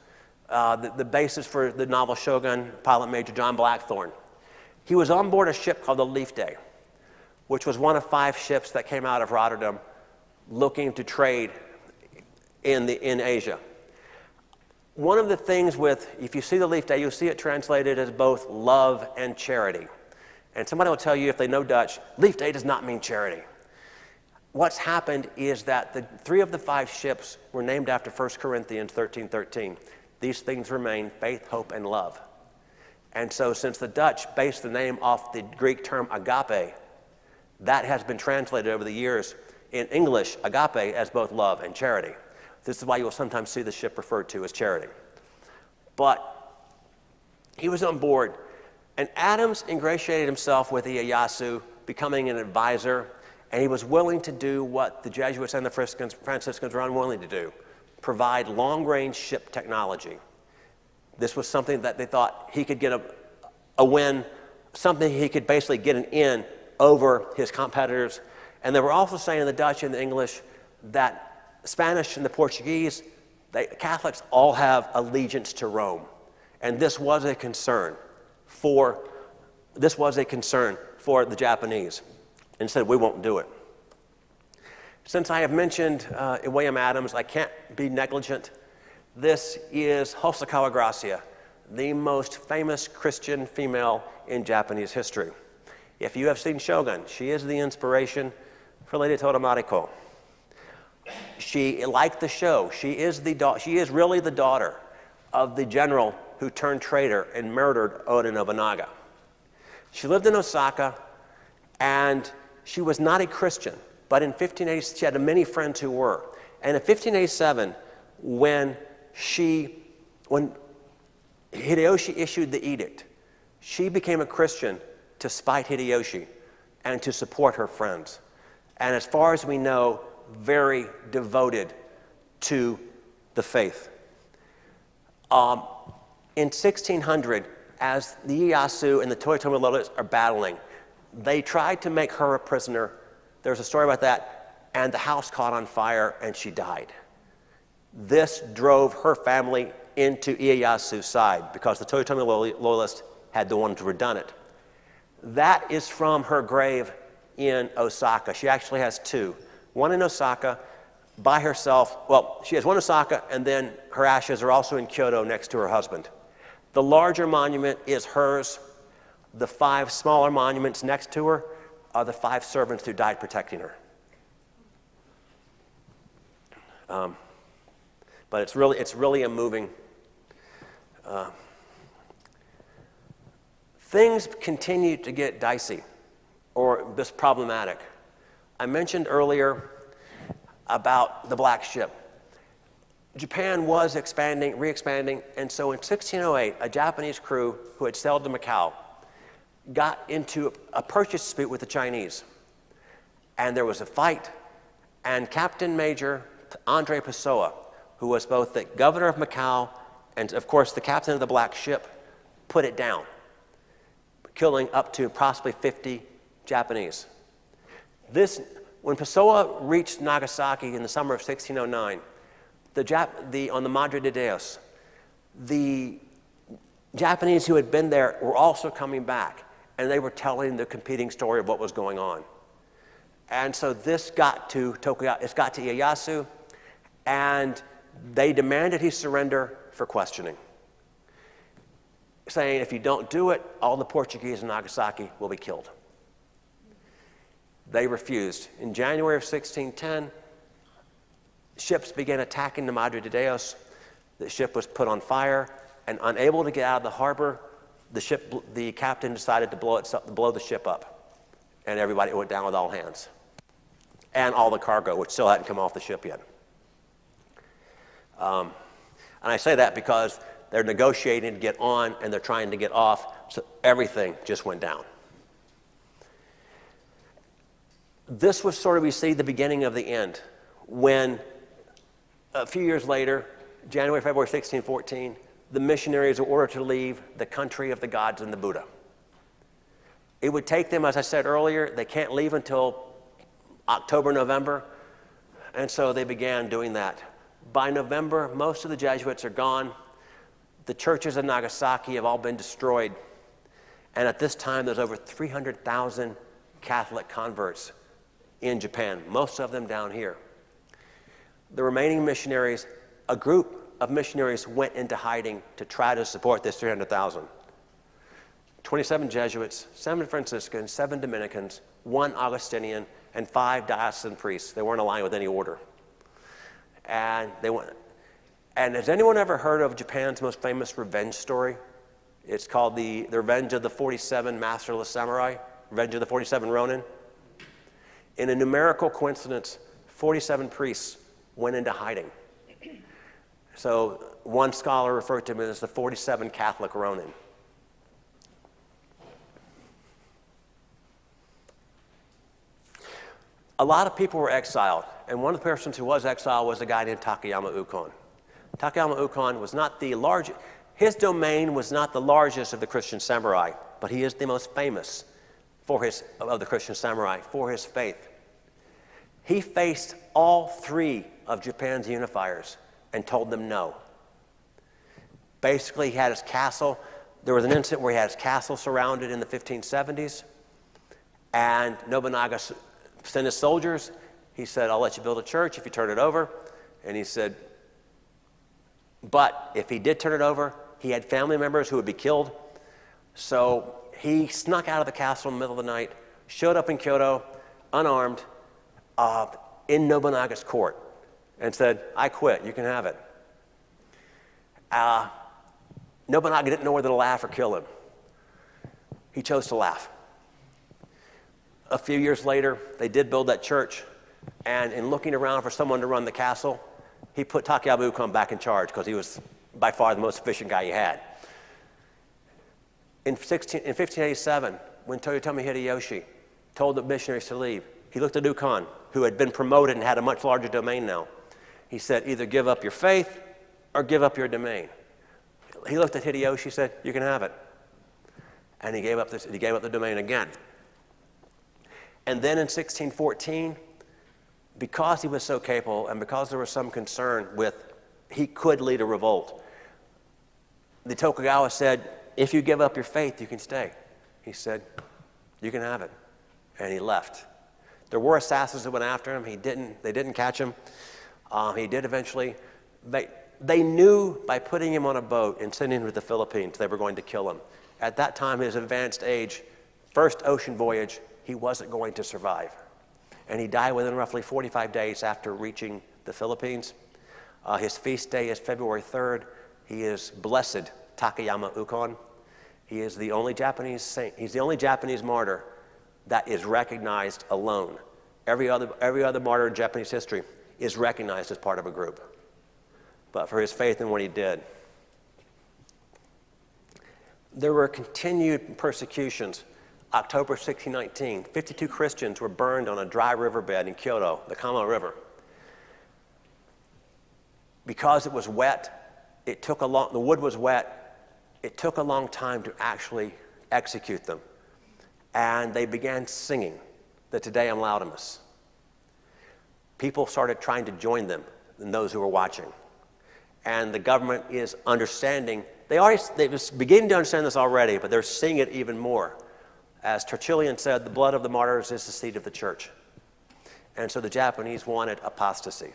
the basis for the novel Shogun, Pilot Major John Blackthorne. He was on board a ship called the Leaf Day, which was one of 5 ships that came out of Rotterdam looking to trade in Asia. One of the things if you see the Leaf Day, you'll see it translated as both love and charity. And somebody will tell you, if they know Dutch, Leaf Day does not mean charity. What's happened is that 3 of the 5 ships were named after 1 Corinthians 13:13. These things remain: faith, hope, and love. And so since the Dutch based the name off the Greek term agape, that has been translated over the years in English, agape, as both love and charity. This is why you'll sometimes see the ship referred to as charity. But he was on board, and Adams ingratiated himself with Ieyasu, becoming an advisor, and he was willing to do what the Jesuits and the Franciscans were unwilling to do: provide long-range ship technology. This was something that they thought he could get a win, something he could basically get an in over his competitors. And they were also saying, the Dutch and the English, that Spanish and the Portuguese, Catholics all have allegiance to Rome. And this was a concern for the Japanese. And said, we won't do it. Since I have mentioned William Adams, I can't be negligent. This is Hosokawa Gracia, the most famous Christian female in Japanese history. If you have seen Shogun, she is the inspiration for Lady Todomariko. She, like the show, she is really the daughter of the general who turned traitor and murdered Oda Nobunaga. She lived in Osaka, and she was not a Christian, but in 1580, she had many friends who were. And in 1587, when Hideyoshi issued the edict, she became a Christian to spite Hideyoshi and to support her friends. And as far as we know, very devoted to the faith. In 1600, as the Ieyasu and the Toyotomi Loyalists are battling, they tried to make her a prisoner. There's a story about that, and the house caught on fire and she died. This drove her family into Ieyasu's side because the Toyotomi Loyalists had the ones who had done it. That is from her grave in Osaka. She actually has 2. One in Osaka by herself. Well, she has one in Osaka, and then her ashes are also in Kyoto next to her husband. The larger monument is hers. The 5 smaller monuments next to her are the 5 servants who died protecting her. But it's really a moving. Things continue to get dicey, or just problematic. I mentioned earlier about the Black Ship. Japan was re-expanding, and so in 1608, a Japanese crew who had sailed to Macau got into a purchase dispute with the Chinese. And there was a fight, and Captain Major Andre Pessoa, who was both the governor of Macau and, of course, the captain of the Black Ship, put it down, killing up to possibly 50 Japanese. When Pessoa reached Nagasaki in the summer of 1609, on the Madre de Dios, the Japanese who had been there were also coming back, and they were telling the competing story of what was going on. And so this got to Tokugawa, it got to Ieyasu, and they demanded he surrender for questioning, saying if you don't do it, all the Portuguese in Nagasaki will be killed. They refused. In January of 1610, ships began attacking the Madre de Dios. The ship was put on fire, and unable to get out of the harbor, the captain decided to blow the ship up, and everybody went down with all hands, and all the cargo, which still hadn't come off the ship yet. And I say that because they're negotiating to get on, and they're trying to get off, so everything just went down. This was sort of, we see, the beginning of the end, when a few years later, January, February 1614, the missionaries were ordered to leave the country of the gods and the Buddha. It would take them, as I said earlier, they can't leave until October, November, and so they began doing that. By November, most of the Jesuits are gone. The churches in Nagasaki have all been destroyed. And at this time, there's over 300,000 Catholic converts in Japan, most of them down here. The remaining missionaries, a group of missionaries went into hiding to try to support this 300,000. 27 Jesuits, 7 Franciscans, 7 Dominicans, 1 Augustinian, and 5 diocesan priests. They weren't aligned with any order. And they went. And has anyone ever heard of Japan's most famous revenge story? It's called the Revenge of the 47 Masterless Samurai, Revenge of the 47 Ronin. In a numerical coincidence, 47 priests went into hiding. So one scholar referred to them as the 47 Catholic Ronin. A lot of people were exiled, and one of the persons who was exiled was a guy named Takayama Ukon. Takayama Ukon was not the largest, his domain was not the largest of the Christian samurai, but he is the most famous of the Christian samurai for his faith. He faced all 3 of Japan's unifiers and told them no. Basically, he had his castle. There was an incident where he had his castle surrounded in the 1570s, and Nobunaga sent his soldiers. He said, I'll let you build a church if you turn it over. And he said, but if he did turn it over, he had family members who would be killed. So he snuck out of the castle in the middle of the night, showed up in Kyoto, unarmed, in Nobunaga's court, and said, I quit, you can have it. Nobunaga didn't know whether to laugh or kill him. He chose to laugh. A few years later, they did build that church, and in looking around for someone to run the castle, he put Takayama Ukon back in charge because he was by far the most efficient guy he had. In 1587, when Toyotomi Hideyoshi told the missionaries to leave, he looked at Ukon, who had been promoted and had a much larger domain now. He said, either give up your faith or give up your domain. He looked at Hideyoshi and said, you can have it. And he gave up the domain again. And then in 1614, because he was so capable and because there was some concern with he could lead a revolt, the Tokugawa said, if you give up your faith, you can stay. He said, you can have it. And he left. There were assassins that went after him. They didn't catch him. He did eventually. They knew by putting him on a boat and sending him to the Philippines, they were going to kill him. At that time, his advanced age, first ocean voyage, he wasn't going to survive. And he died within roughly 45 days after reaching the Philippines. His feast day is February 3rd. He is Blessed Takayama Ukon. He is the only Japanese saint. He's the only Japanese martyr that is recognized alone. Every other martyr in Japanese history is recognized as part of a group. But for his faith in what he did. There were continued persecutions. October 1619, 52 Christians were burned on a dry riverbed in Kyoto, the Kamo River. Because it was wet, the wood was wet, it took a long time to actually execute them. And they began singing the Te Deum Laudamus. People started trying to join them, and those who were watching. And the government is understanding, they were beginning to understand this already, but they're seeing it even more. As Tertullian said, the blood of the martyrs is the seed of the church. And so the Japanese wanted apostasy.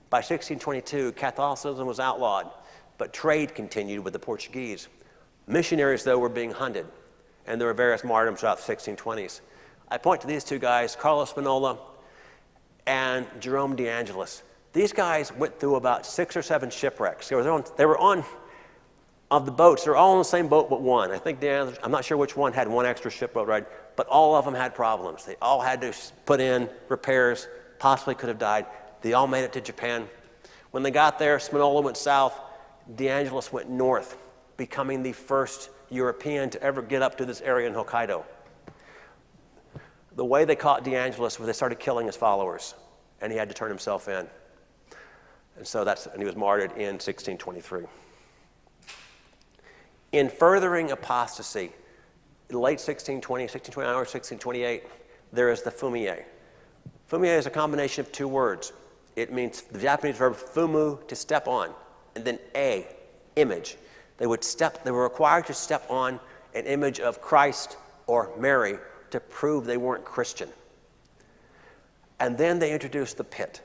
By 1622, Catholicism was outlawed, but trade continued with the Portuguese. Missionaries, though, were being hunted, and there were various martyrdoms throughout the 1620s. I point to these 2 guys, Carlos Spinola and Jerome de Angelis. These guys went through about 6 or 7 shipwrecks. They were on of the boats. They're all on the same boat but one. I think I'm not sure which one had one extra shipboat ride, but all of them had problems. They all had to put in repairs, possibly could have died. They all made it to Japan. When they got there, Spinola went south, De Angelis went north, becoming the first European to ever get up to this area in Hokkaido. The way they caught De Angelis was they started killing his followers, and he had to turn himself in. And he was martyred in 1623. In furthering apostasy, in late 1620, 1629 or 1628, there is the fumie. Fumie is a combination of 2 words. It means the Japanese verb fumu, to step on, and then image. They were required to step on an image of Christ or Mary to prove they weren't Christian. And then they introduced the pit.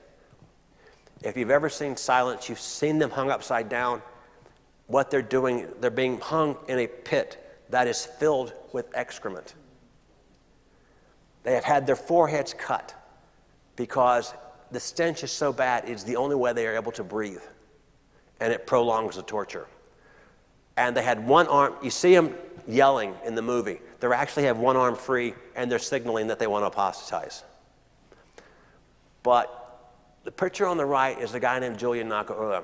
If you've ever seen Silence, you've seen them hung upside down. What they're doing, they're being hung in a pit that is filled with excrement. They have had their foreheads cut because the stench is so bad, it's the only way they are able to breathe, and it prolongs the torture. And they had one arm, you see them yelling in the movie. They actually have one arm free, and they're signaling that they want to apostatize. But the picture on the right is a guy named Julian Nakahura.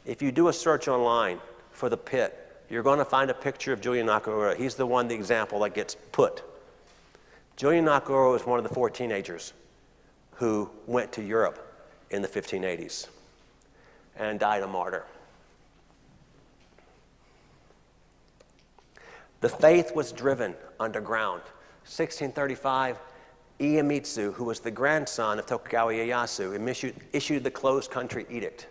If you do a search online for the pit, you're going to find a picture of Julian Nakahura. He's the example that gets put. Julian Nakahura was one of the 4 teenagers who went to Europe in the 1580s and died a martyr. The faith was driven underground. 1635, Iemitsu, who was the grandson of Tokugawa Ieyasu, issued the closed country edict.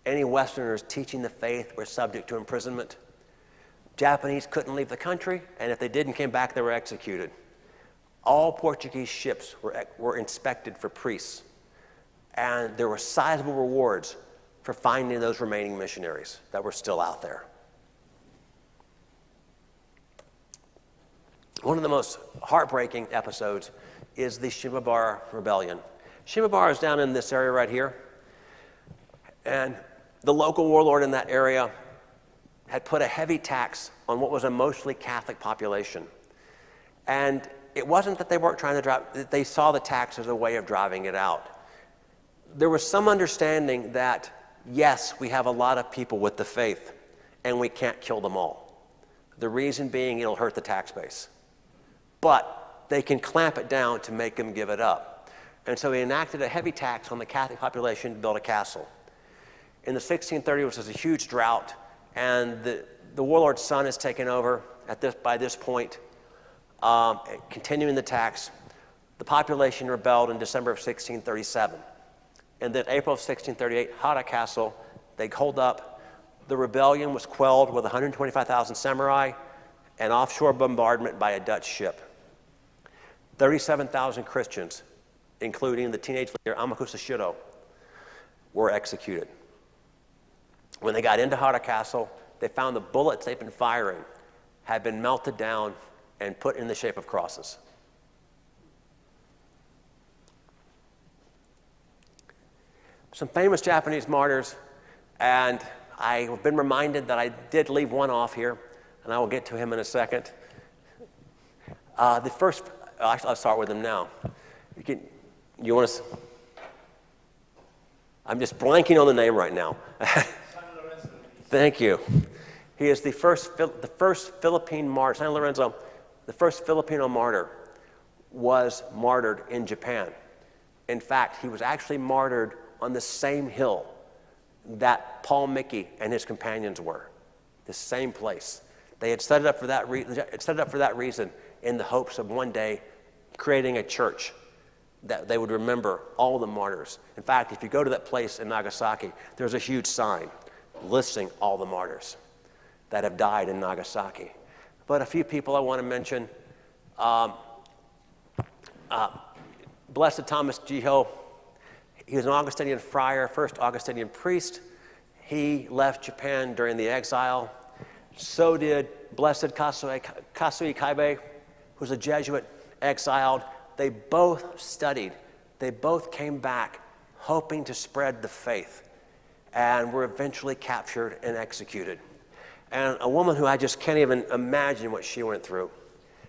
Any Westerners teaching the faith were subject to imprisonment. Japanese couldn't leave the country, and if they did and came back, they were executed. All Portuguese ships were inspected for priests, and there were sizable rewards for finding those remaining missionaries that were still out there. One of the most heartbreaking episodes is the Shimabara Rebellion. Shimabara is down in this area right here, and the local warlord in that area had put a heavy tax on what was a mostly Catholic population. And it wasn't that they weren't trying to drive, they saw the tax as a way of driving it out. There was some understanding that, yes, we have a lot of people with the faith, and we can't kill them all. The reason being it'll hurt the tax base. But they can clamp it down to make them give it up. And so he enacted a heavy tax on the Catholic population to build a castle. In the 1630s, there was a huge drought, and the warlord's son is taken over by this point, continuing the tax. The population rebelled in December of 1637. And then April of 1638, Hara Castle, they hold up. The rebellion was quelled with 125,000 samurai and offshore bombardment by a Dutch ship. 37,000 Christians, including the teenage leader Amakusa Shido, were executed. When they got into Hara Castle, they found the bullets they'd been firing had been melted down and put in the shape of crosses. Some famous Japanese martyrs, and I've been reminded that I did leave one off here, and I will get to him in a second. I'll start with him now. You want to? I'm just blanking on the name right now. Thank you. He is the first Philippine martyr. San Lorenzo, the first Filipino martyr, was martyred in Japan. In fact, he was actually martyred on the same hill that Paul Mickey and his companions were, the same place. They had set it up for that reason, in the hopes of one day creating a church that they would remember all the martyrs. In fact, if you go to that place in Nagasaki, there's a huge sign listing all the martyrs that have died in Nagasaki. But a few people I want to mention. Blessed Thomas Jiho, he was an Augustinian friar, first Augustinian priest. He left Japan during the exile. So did Blessed Kasui Kaibe, who was a Jesuit exiled. They both studied. They both came back hoping to spread the faith, and were eventually captured and executed. And a woman who I just can't even imagine what she went through,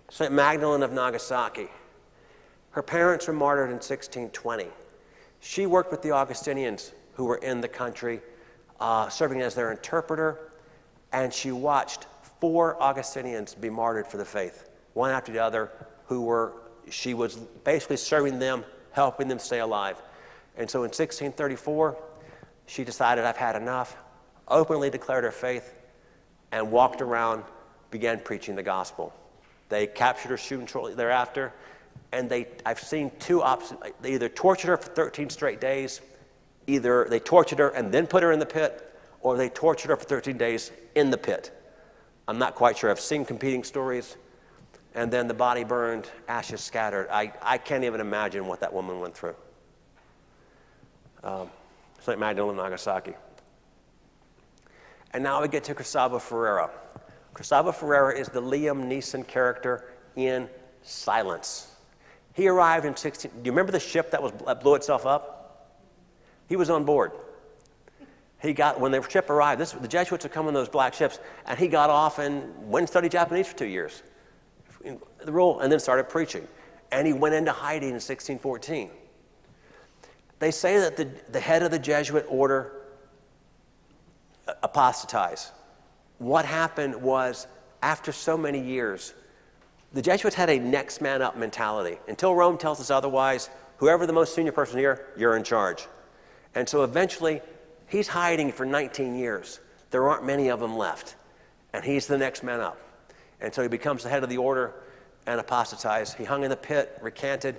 St. Magdalene of Nagasaki. Her parents were martyred in 1620. She worked with the Augustinians who were in the country, serving as their interpreter, and she watched 4 Augustinians be martyred for the faith, one after the other, she was basically serving them, helping them stay alive. And so in 1634, she decided, I've had enough, openly declared her faith, and walked around, began preaching the gospel. They captured her soon shortly thereafter, and I've seen 2 options. They either tortured her for 13 straight days, either they tortured her and then put her in the pit, or they tortured her for 13 days in the pit. I'm not quite sure. I've seen competing stories. And then the body burned, ashes scattered. I can't even imagine what that woman went through. St. Magdalene, Nagasaki. And now we get to Gustavo Ferreira. Gustavo Ferreira is the Liam Neeson character in Silence. He arrived in 16... Do you remember the ship that blew itself up? He was on board. When the ship arrived, the Jesuits would come in those black ships, and he got off and went and studied Japanese for 2 years. The rule, and then started preaching. And he went into hiding in 1614. They say that the head of the Jesuit order apostatized. What happened was, after so many years, the Jesuits had a next man up mentality. Until Rome tells us otherwise, whoever the most senior person here, you're in charge. And so eventually, he's hiding for 19 years. There aren't many of them left. And he's the next man up. And so he becomes the head of the order and apostatized. He hung in the pit, recanted.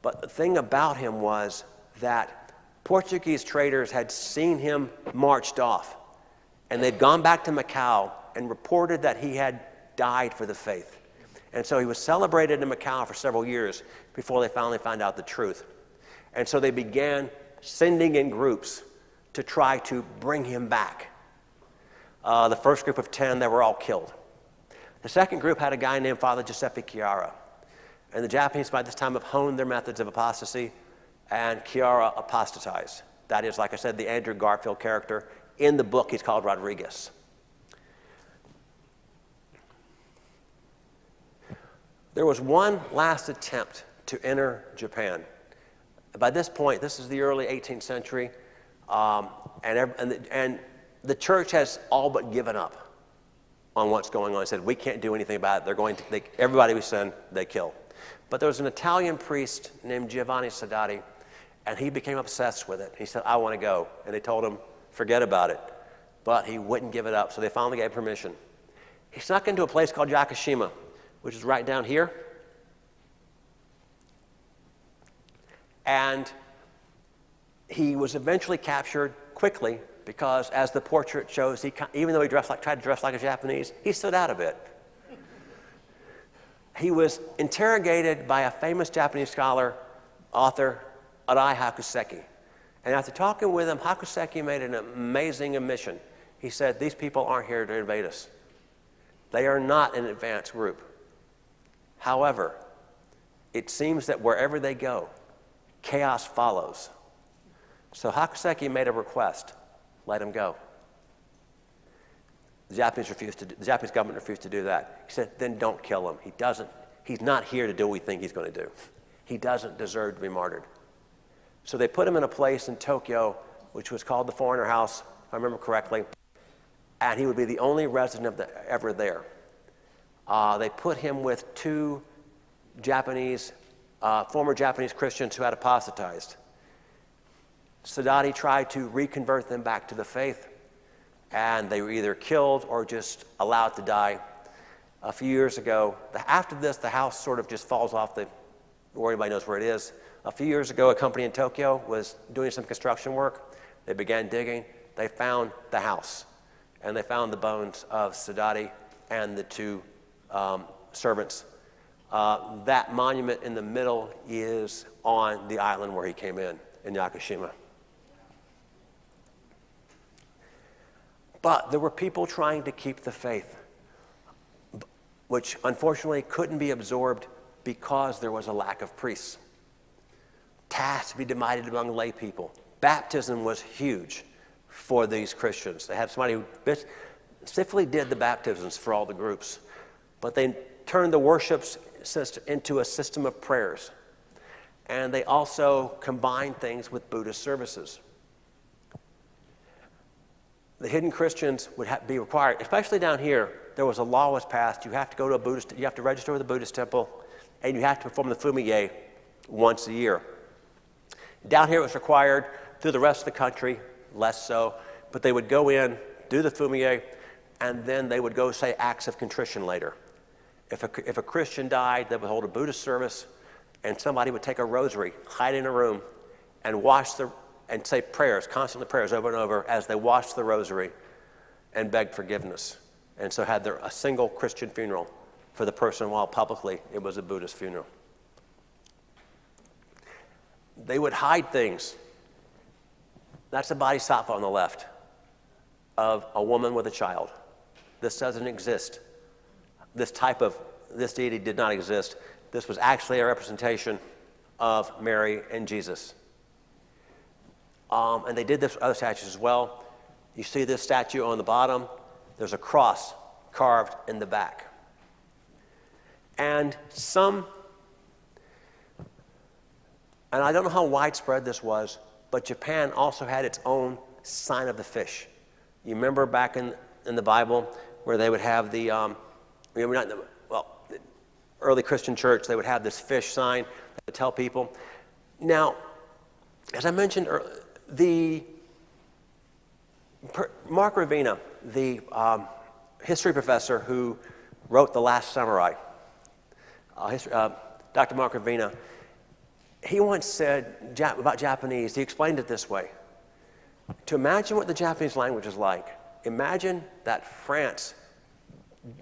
But the thing about him was that Portuguese traders had seen him marched off. And they'd gone back to Macau and reported that he had died for the faith. And so he was celebrated in Macau for several years before they finally found out the truth. And so they began sending in groups to try to bring him back. The first group of 10, they were all killed. The second group had a guy named Father Giuseppe Chiara. And the Japanese by this time have honed their methods of apostasy, and Chiara apostatized. That is, like I said, the Andrew Garfield character. In the book, he's called Rodriguez. There was one last attempt to enter Japan. By this point, this is the early 18th century, and the church has all but given up on what's going on. They said, we can't do anything about it. Everybody we send, they kill. But there was an Italian priest named Giovanni Sadati, and he became obsessed with it. He said, I want to go. And they told him, forget about it. But he wouldn't give it up, so they finally gave permission. He snuck into a place called Yakushima, which is right down here. And he was eventually captured quickly because, as the portrait shows, even though he tried to dress like a Japanese, he stood out a bit. He was interrogated by a famous Japanese scholar, author, Arai Hakuseki. And after talking with him, Hakuseki made an amazing admission. He said, these people aren't here to invade us. They are not an advanced group. However, it seems that wherever they go, chaos follows. So Hakuseki made a request, let him go. The Japanese government refused to do that. He said, then don't kill him. He's not here to do what we think he's going to do. He doesn't deserve to be martyred. So they put him in a place in Tokyo, which was called the Foreigner House, if I remember correctly, and he would be the only resident ever there. They put him with two former Japanese Christians who had apostatized. Sadati tried to reconvert them back to the faith, and they were either killed or just allowed to die. A few years ago, after this, the house sort of just falls off where anybody knows where it is. A few years ago, a company in Tokyo was doing some construction work. They began digging. They found the house, and they found the bones of Sadati and the two servants. That monument in the middle is on the island where he came in Yakushima. But there were people trying to keep the faith, which unfortunately couldn't be absorbed because there was a lack of priests. Tasks to be divided among lay people. Baptism was huge for these Christians. They had somebody who specifically did the baptisms for all the groups. But they turned the worship system into a system of prayers. And they also combined things with Buddhist services. The hidden Christians would be required, especially down here, there was a law was passed. You have to go to you have to register with a Buddhist temple, and you have to perform the fumige once a year. Down here it was required. Through the rest of the country, less so. But they would go in, do the fumige, and then they would go say acts of contrition later. If a Christian died, they would hold a Buddhist service, and somebody would take a rosary, hide in a room, and and say prayers, constantly prayers over and over as they watched the rosary and begged forgiveness. And so had a single Christian funeral for the person, while publicly it was a Buddhist funeral. They would hide things. That's a bodhisattva on the left of a woman with a child. This doesn't exist. This deity did not exist. This was actually a representation of Mary and Jesus. And they did this with other statues as well. You see this statue on the bottom. There's a cross carved in the back. And I don't know how widespread this was, but Japan also had its own sign of the fish. You remember back in the Bible where they would have the early Christian church, they would have this fish sign that would tell people. Now, as I mentioned earlier, Mark Ravina, the history professor who wrote The Last Samurai, Dr. Mark Ravina, he once said about Japanese, he explained it this way. To imagine what the Japanese language is like, imagine that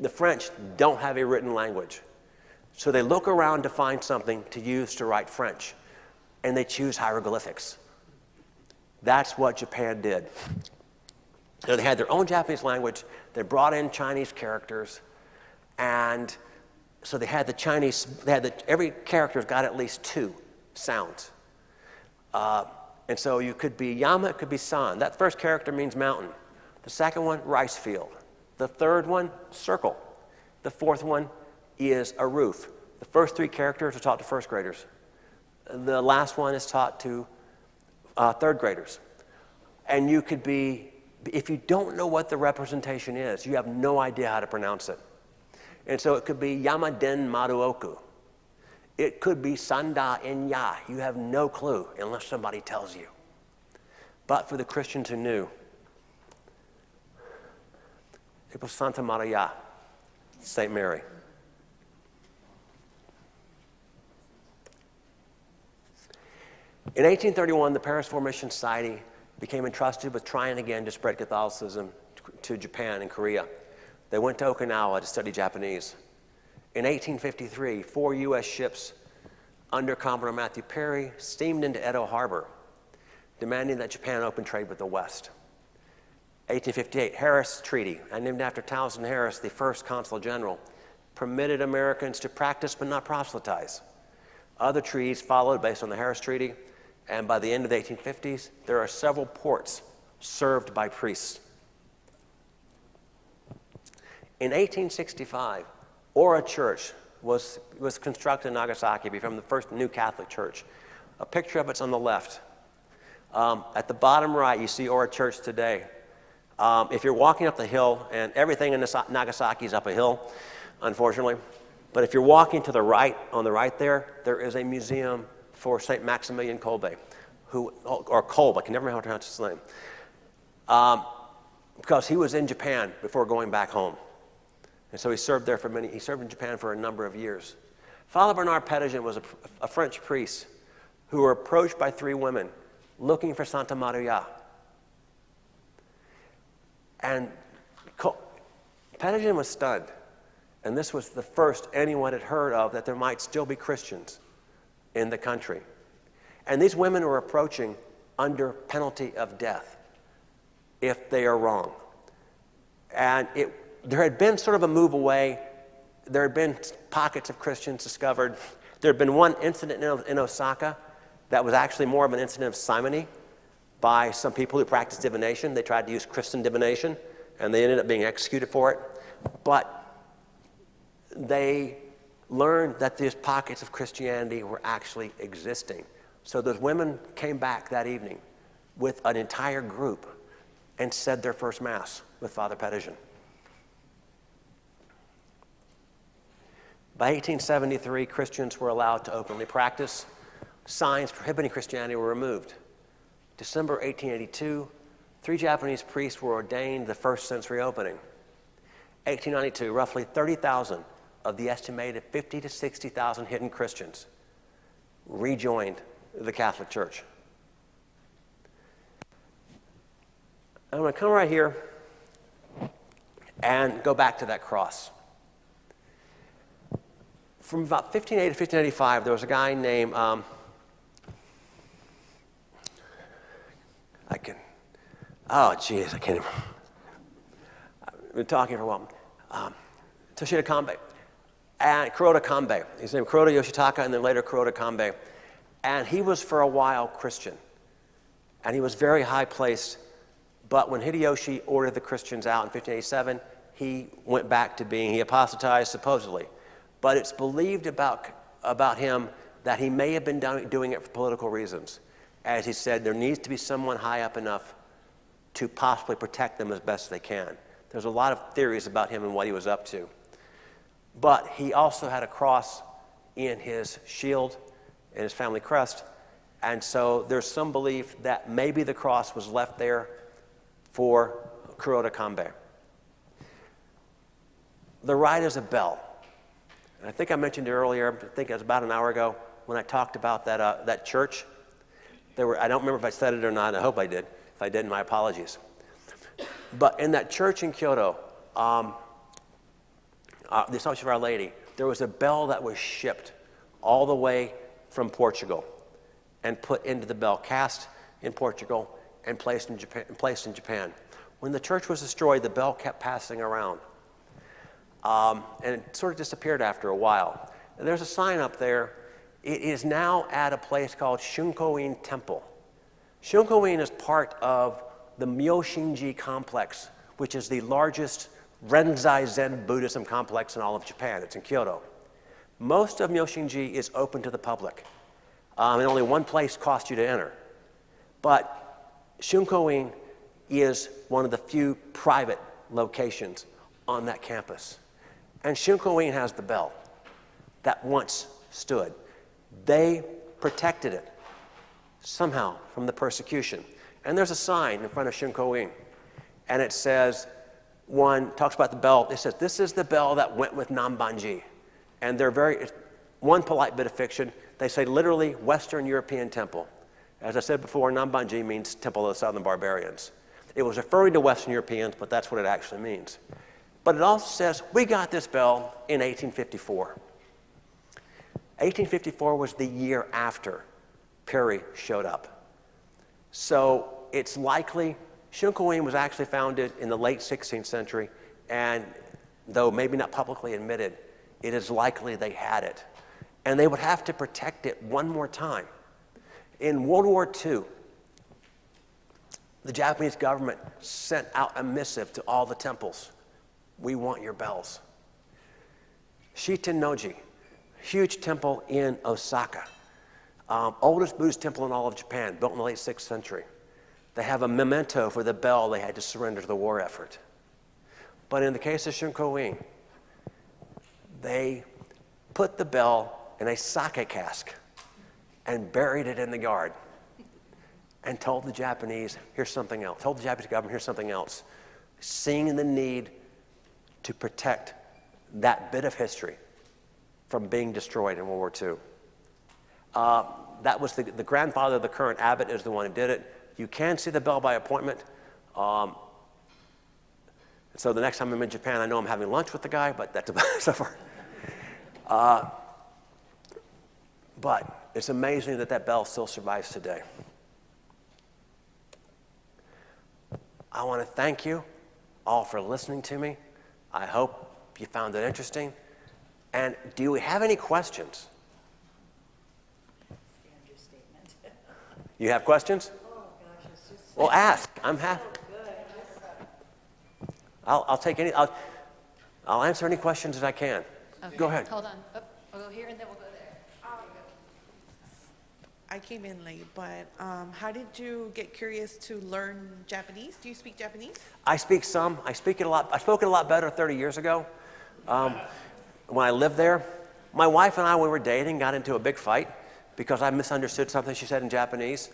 the French don't have a written language. So they look around to find something to use to write French, and they choose hieroglyphics. That's what Japan did. So they had their own Japanese language, they brought in Chinese characters, and so they had every character's got at least 2 sounds. And so you could be Yama, it could be San. That first character means mountain. The second one, rice field. The third one, circle. The fourth one is a roof. The first 3 characters are taught to first graders. The last one is taught to third graders. And you could be, if you don't know what the representation is, you have no idea how to pronounce it. And so it could be Yama Den Maruoku. It could be Sanda En Ya. You have no clue unless somebody tells you. But for the Christians who knew, it was Santa Maria, St. Mary. In 1831, the Paris Formation Society became entrusted with trying again to spread Catholicism to Japan and Korea. They went to Okinawa to study Japanese. In 1853, 4 U.S. ships under Commodore Matthew Perry steamed into Edo Harbor, demanding that Japan open trade with the West. 1858, Harris Treaty, and named after Townsend Harris, the first consul general, permitted Americans to practice but not proselytize. Other treaties followed based on the Harris Treaty, and by the end of the 1850s, there are several ports served by priests. In 1865, Ora Church was constructed in Nagasaki, becoming the first new Catholic church. A picture of it's on the left. At the bottom right, you see Ora Church today. If you're walking up the hill, and everything in Nagasaki is up a hill, unfortunately, but if you're walking to the right, on the right there is a museum for St. Maximilian Kolbe, or Kolbe, I can never remember how to pronounce his name, because he was in Japan before going back home. And so he served in Japan for a number of years. Father Bernard Pettigin was a French priest who were approached by 3 women looking for Santa Maria. And Pettigin was stunned. And this was the first anyone had heard of that there might still be Christians in the country. And these women were approaching under penalty of death if they are wrong. And there had been sort of a move away. There had been pockets of Christians discovered. There had been one incident in Osaka that was actually more of an incident of simony by some people who practiced divination. They tried to use Christian divination, and they ended up being executed for it. But they learned that these pockets of Christianity were actually existing. So those women came back that evening with an entire group and said their first Mass with Father Pettigin. By 1873, Christians were allowed to openly practice. Signs prohibiting Christianity were removed. December 1882, 3 Japanese priests were ordained the first since reopening. 1892, roughly 30,000 of the estimated 50 to 60,000 hidden Christians rejoined the Catholic Church. I'm going to come right here and go back to that cross. From about 1580 to 1585, there was a guy named, I can't even. I've been talking for a while. Toshida Kanbei and Kuroda Kanbei. His name Kuroda Yoshitaka and then later Kuroda Kanbei. And he was for a while Christian. And he was very high placed. But when Hideyoshi ordered the Christians out in 1587, he went back to being, he apostatized supposedly. But it's believed about him that he may have been doing it for political reasons. As he said, there needs to be someone high up enough to possibly protect them as best they can. There's a lot of theories about him and what he was up to. But he also had a cross in his shield, in his family crest, and so there's some belief that maybe the cross was left there for Kuroda Kanbei. The right is a bell. And I think I mentioned it earlier, I think it was about an hour ago, when I talked about that church. I don't remember if I said it or not, I hope I did. If I didn't, my apologies. But in that church in Kyoto, the Assumption of Our Lady, there was a bell that was shipped all the way from Portugal and put into the bell, cast in Portugal and placed in Japan. When the church was destroyed, the bell kept passing around. And it sort of disappeared after a while. And there's a sign up there. It is now at a place called Shunkoin Temple. Shunkoin is part of the Myoshinji complex, which is the largest Renzai Zen Buddhism complex in all of Japan. It's in Kyoto. Most of Myoshinji is open to the public, and only one place costs you to enter. But Shunkoin is one of the few private locations on that campus. And Shunkoin has the bell that once stood. They protected it somehow from the persecution. And there's a sign in front of Shunkoin, and it says, talks about the bell. It says, this is the bell that went with Nambanji. And one polite bit of fiction, they say literally Western European temple. As I said before, Nambanji means Temple of the Southern Barbarians. It was referring to Western Europeans, but that's what it actually means. But it also says, we got this bell in 1854. 1854 was the year after Perry showed up. So it's likely, Shunkoin was actually founded in the late 16th century, and though maybe not publicly admitted, it is likely they had it. And they would have to protect it one more time. In World War II, the Japanese government sent out a missive to all the temples. We want your bells. Shitennoji, huge temple in Osaka. Oldest Buddhist temple in all of Japan, built in the late 6th century. They have a memento for the bell they had to surrender to the war effort. But in the case of Shunkoin, they put the bell in a sake cask and buried it in the yard and told the Japanese, here's something else. Told the Japanese government, here's something else. Seeing the need to protect that bit of history from being destroyed in World War II. That was the grandfather of the current abbot is the one who did it. You can see the bell by appointment. So the next time I'm in Japan, I know I'm having lunch with the guy, but that's about so far. But it's amazing that bell still survives today. I want to thank you all for listening to me. I hope you found it interesting. And do we have any questions? Understatement. You have questions? Oh gosh, it's just Well, ask. I'm happy. so good. I'll take any. I'll answer any questions that I can. Okay, Go ahead. Hold on. Oh, we'll go here and then we'll go there. I came in late, but how did you get curious to learn Japanese? Do you speak Japanese? I speak some. I speak it a lot. I spoke it a lot better 30 years ago when I lived there. My wife and I, when we were dating, got into a big fight because I misunderstood something she said in Japanese.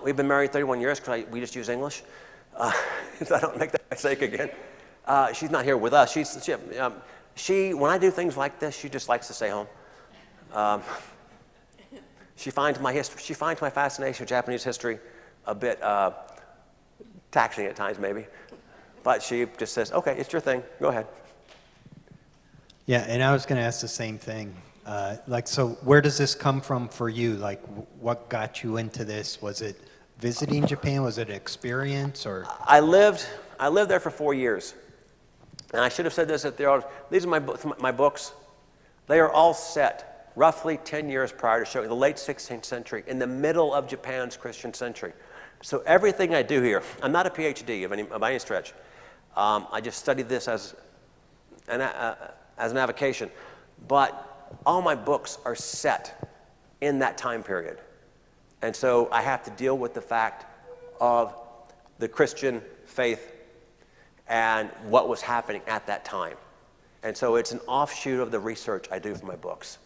We've been married 31 years because we just use English, so I don't make that mistake again. She's not here with us. She when I do things like this, she just likes to stay home. She finds my fascination with Japanese history a bit taxing at times maybe. But she just says, okay, it's your thing, go ahead. Yeah, and I was going to ask the same thing. So where does this come from for you? Like, what got you into this? Was it visiting Japan? Was it an experience, or? I lived there for 4 years. And I should have said this at the these are my books. They are all set roughly 10 years prior to showing the late 16th century, in the middle of Japan's Christian century. So everything I do here, I'm not a PhD by any stretch. I just studied this as an avocation. But all my books are set in that time period. And so I have to deal with the fact of the Christian faith and what was happening at that time. And so it's an offshoot of the research I do for my books.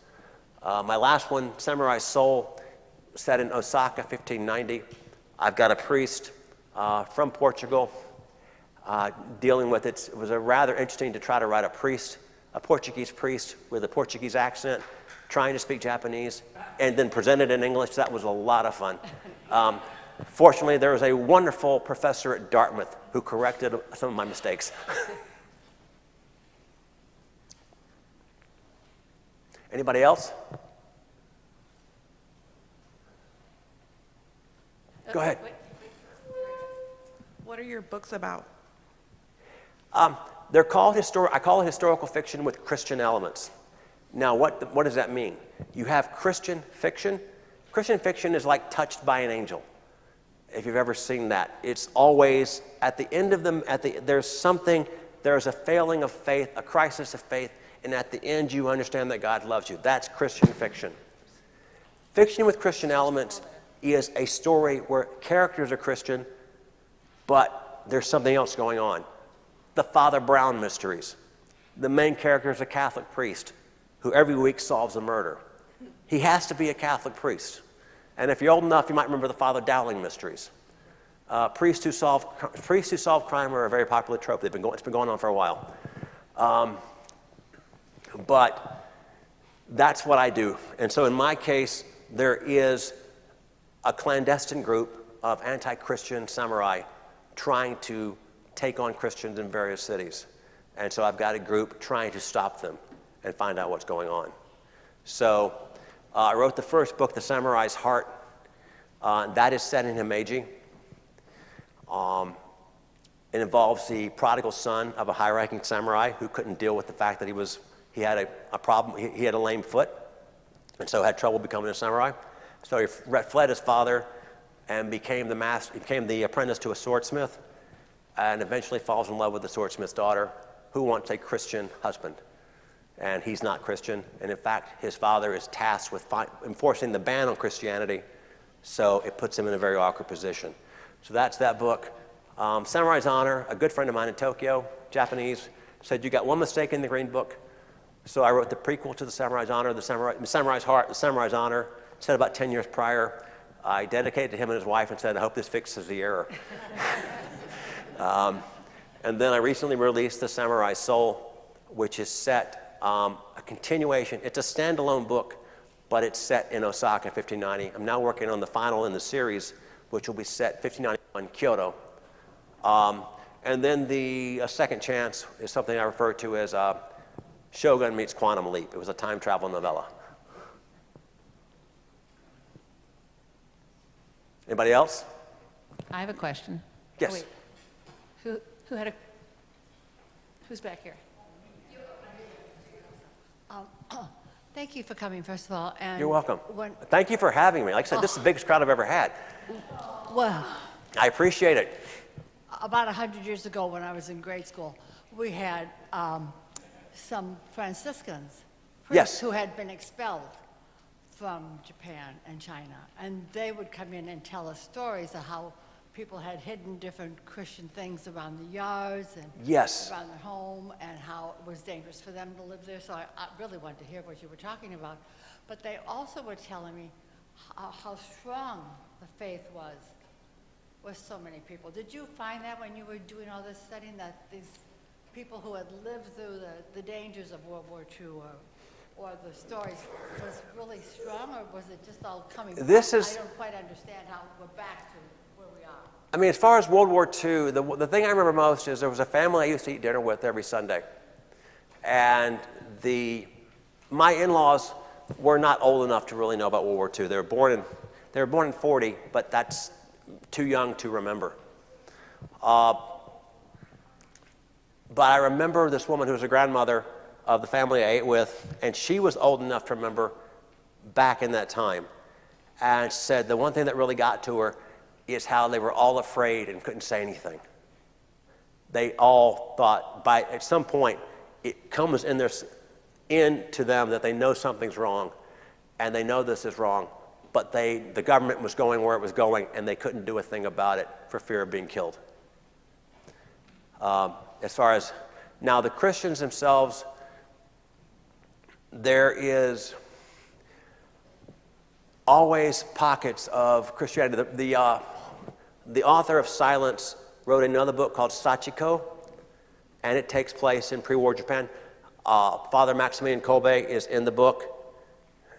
My last one, Samurai Soul, set in Osaka, 1590. I've got a priest from Portugal dealing with it. It was rather interesting to try to write a Portuguese priest with a Portuguese accent, trying to speak Japanese, and then present it in English. That was a lot of fun. Fortunately, there was a wonderful professor at Dartmouth who corrected some of my mistakes. Anybody else? Go ahead. What are your books about? They're called I call it historical fiction with Christian elements. Now, what does that mean? You have Christian fiction. Christian fiction is like Touched by an Angel, if you've ever seen that. It's always, at the end of them, there's a failing of faith, a crisis of faith, and at the end you understand that God loves you. That's Christian fiction. Fiction with Christian elements is a story where characters are Christian, but there's something else going on. The Father Brown mysteries. The main character is a Catholic priest who every week solves a murder. He has to be a Catholic priest. And if you're old enough, you might remember the Father Dowling mysteries. Priests who solve crime are a very popular trope. It's been going on for a while. But that's what I do. And so in my case, there is a clandestine group of anti-Christian samurai trying to take on Christians in various cities. And so I've got a group trying to stop them and find out what's going on. So I wrote the first book, The Samurai's Heart. That is set in Himeji. It involves the prodigal son of a high-ranking samurai who couldn't deal with the fact that he had a problem. He had a lame foot, and so had trouble becoming a samurai. So he fled his father and became the apprentice to a swordsmith, and eventually falls in love with the swordsmith's daughter, who wants a Christian husband. And he's not Christian, and in fact, his father is tasked with enforcing the ban on Christianity, so it puts him in a very awkward position. So that's that book. Samurai's Honor, a good friend of mine in Tokyo, Japanese, said, you got one mistake in the Green Book. So I wrote the prequel to The Samurai's Honor, The Samurai's Heart, The Samurai's Honor, said about 10 years prior. I dedicated to him and his wife and said, I hope this fixes the error. And then I recently released The Samurai's Soul, which is set, a continuation. It's a standalone book, but it's set in Osaka, 1590. I'm now working on the final in the series, which will be set 1591 in Kyoto. And then the second chance is something I refer to as Shogun meets Quantum Leap. It was a time travel novella. Anybody else? I have a question. Yes. Oh, wait. Who's back here? Thank you for coming, first of all. And You're welcome. Thank you for having me. Like I said, this is the biggest crowd I've ever had. Well, I appreciate it. about 100 years ago when I was in grade school, we had some Franciscans, priests Yes. who had been expelled from Japan and China. And they would come in and tell us stories of how people had hidden different Christian things around the yards and Yes. around their home, and how it was dangerous for them to live there. So I really wanted to hear what you were talking about. But they also were telling me how strong the faith was with so many people. Did you find that when you were doing all this studying, that these people who had lived through the dangers of World War II or the stories was really strong, or was it just all coming back? This is- I don't quite understand how we're back to where we are. I mean, as far as World War II, the thing I remember most is there was a family I used to eat dinner with every Sunday. And my in-laws were not old enough to really know about World War II. They were born in 40, but that's too young to remember. But I remember this woman who was a grandmother of the family I ate with, and she was old enough to remember back in that time, and said the one thing that really got to her is how they were all afraid and couldn't say anything. They all thought at some point it comes into them that they know something's wrong, and they know this is wrong, but the government was going where it was going, and they couldn't do a thing about it for fear of being killed. As far as now, the Christians themselves, there is always pockets of Christianity. The author of Silence wrote another book called Sachiko, and it takes place in pre-war Japan. Father Maximilian Kolbe is in the book,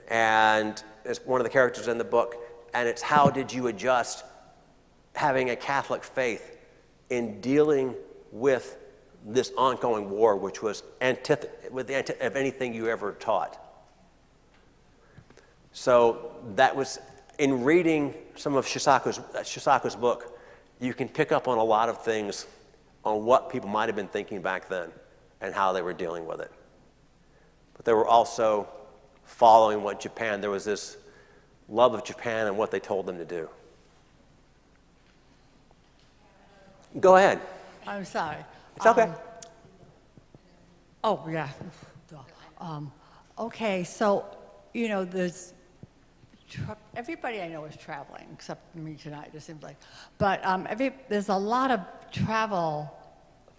and is one of the characters in the book, and it's how did you adjust having a Catholic faith in dealing with this ongoing war, which was of anything you ever taught. So that was, in reading some of Shisaku's book, you can pick up on a lot of things on what people might have been thinking back then and how they were dealing with it. But they were also following what Japan, there was this love of Japan and what they told them to do. Go ahead. I'm sorry. It's okay. Oh, yeah. Okay, so, there's everybody I know is traveling, except me tonight, it seems like. But there's a lot of travel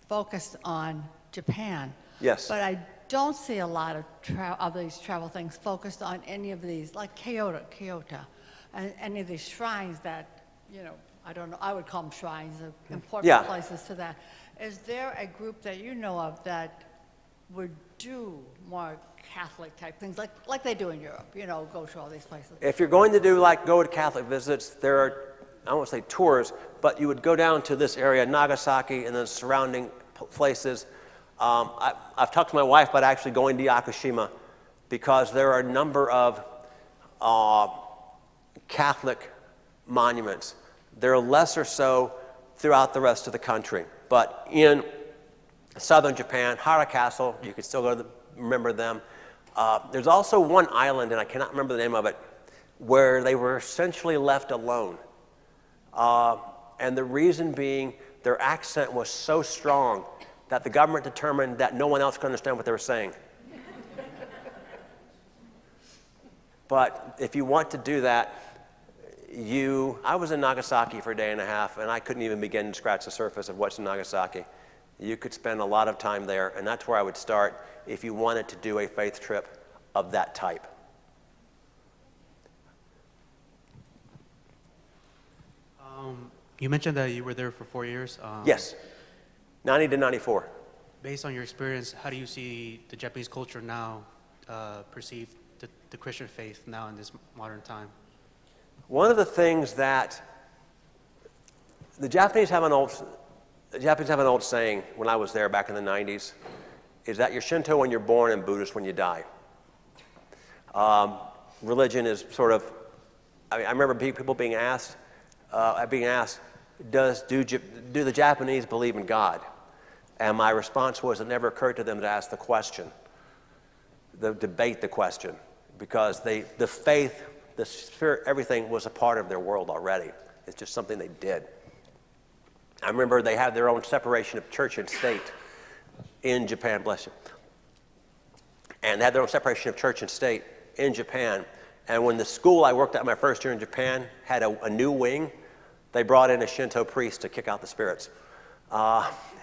focused on Japan. Yes. But I don't see a lot of these travel things focused on any of these, like Kyoto, and any of these shrines that, I don't know, I would call them shrines, important places to that. Is there a group that you know of that would do more Catholic type things, like they do in Europe, go to all these places? If you're going to go to Catholic visits, there are, I won't say tours, but you would go down to this area, Nagasaki, and the surrounding places. I've talked to my wife about actually going to Yakushima because there are a number of Catholic monuments. They're lesser so throughout the rest of the country. But in southern Japan, Hara Castle, you can still go to remember them. There's also one island, and I cannot remember the name of it, where they were essentially left alone. And the reason being their accent was so strong that the government determined that no one else could understand what they were saying. But if you want to do that, I was in Nagasaki for a day and a half, and I couldn't even begin to scratch the surface of what's in Nagasaki. You could spend a lot of time there, and that's where I would start if you wanted to do a faith trip of that type. You mentioned that you were there for 4 years. Yes, 90 to 94. Based on your experience, how do you see the Japanese culture now perceive the Christian faith now in this modern time? One of the things that the Japanese have an old saying when I was there back in the 90s, is that you're Shinto when you're born and Buddhist when you die. Religion is sort of, I remember people being asked, do the Japanese believe in God? And my response was, it never occurred to them to ask the question, debate the question, because the faith, the spirit, everything was a part of their world already. It's just something they did. I remember they had their own separation of church and state in Japan, bless you. And they had their own separation of church and state in Japan. And when the school I worked at my first year in Japan had a new wing, they brought in a Shinto priest to kick out the spirits.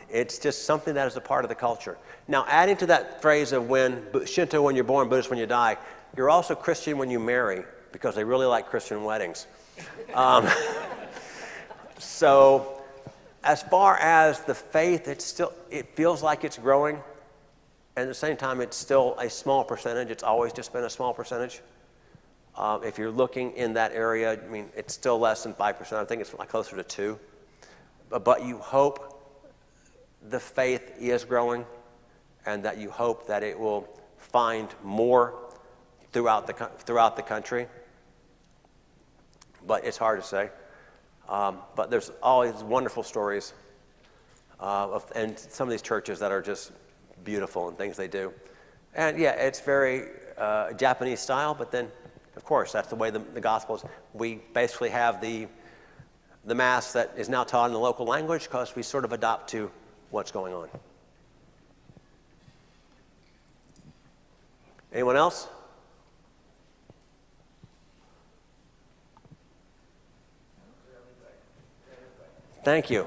It's just something that is a part of the culture. Now, adding to that phrase of Shinto when you're born, Buddhist when you die, you're also Christian when you marry, because they really like Christian weddings. So, as far as the faith, it feels like it's growing, and at the same time, it's still a small percentage. It's always just been a small percentage. If you're looking in that area, it's still less than 5%. I think it's like closer to 2%. but you hope the faith is growing, and that you hope that it will find more throughout the country. But it's hard to say. But there's always wonderful stories and some of these churches that are just beautiful and things they do. And yeah, it's very Japanese style, but then, of course, that's the way the Gospels. We basically have the Mass that is now taught in the local language because we sort of adopt to what's going on. Anyone else? Thank you.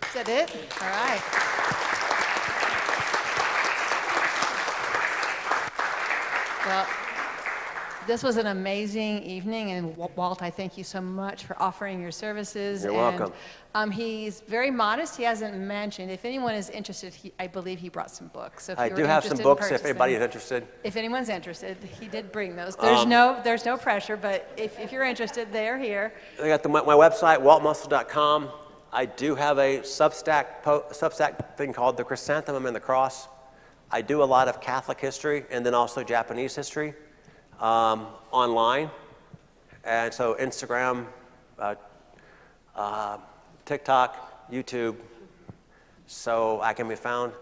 Is that it? All right. Well, this was an amazing evening, and Walt, I thank you so much for offering your services. You're welcome. He's very modest. He hasn't mentioned. If anyone is interested, I believe he brought some books. So if I you're do have some interested in books if purchasing anybody them- is interested. If anyone's interested, he did bring those. There's no pressure, but if you're interested, they're here. I got my website, waltmussell.com. I do have a Substack thing called The Chrysanthemum and the Cross. I do a lot of Catholic history and then also Japanese history online. And so Instagram, TikTok, YouTube, so I can be found.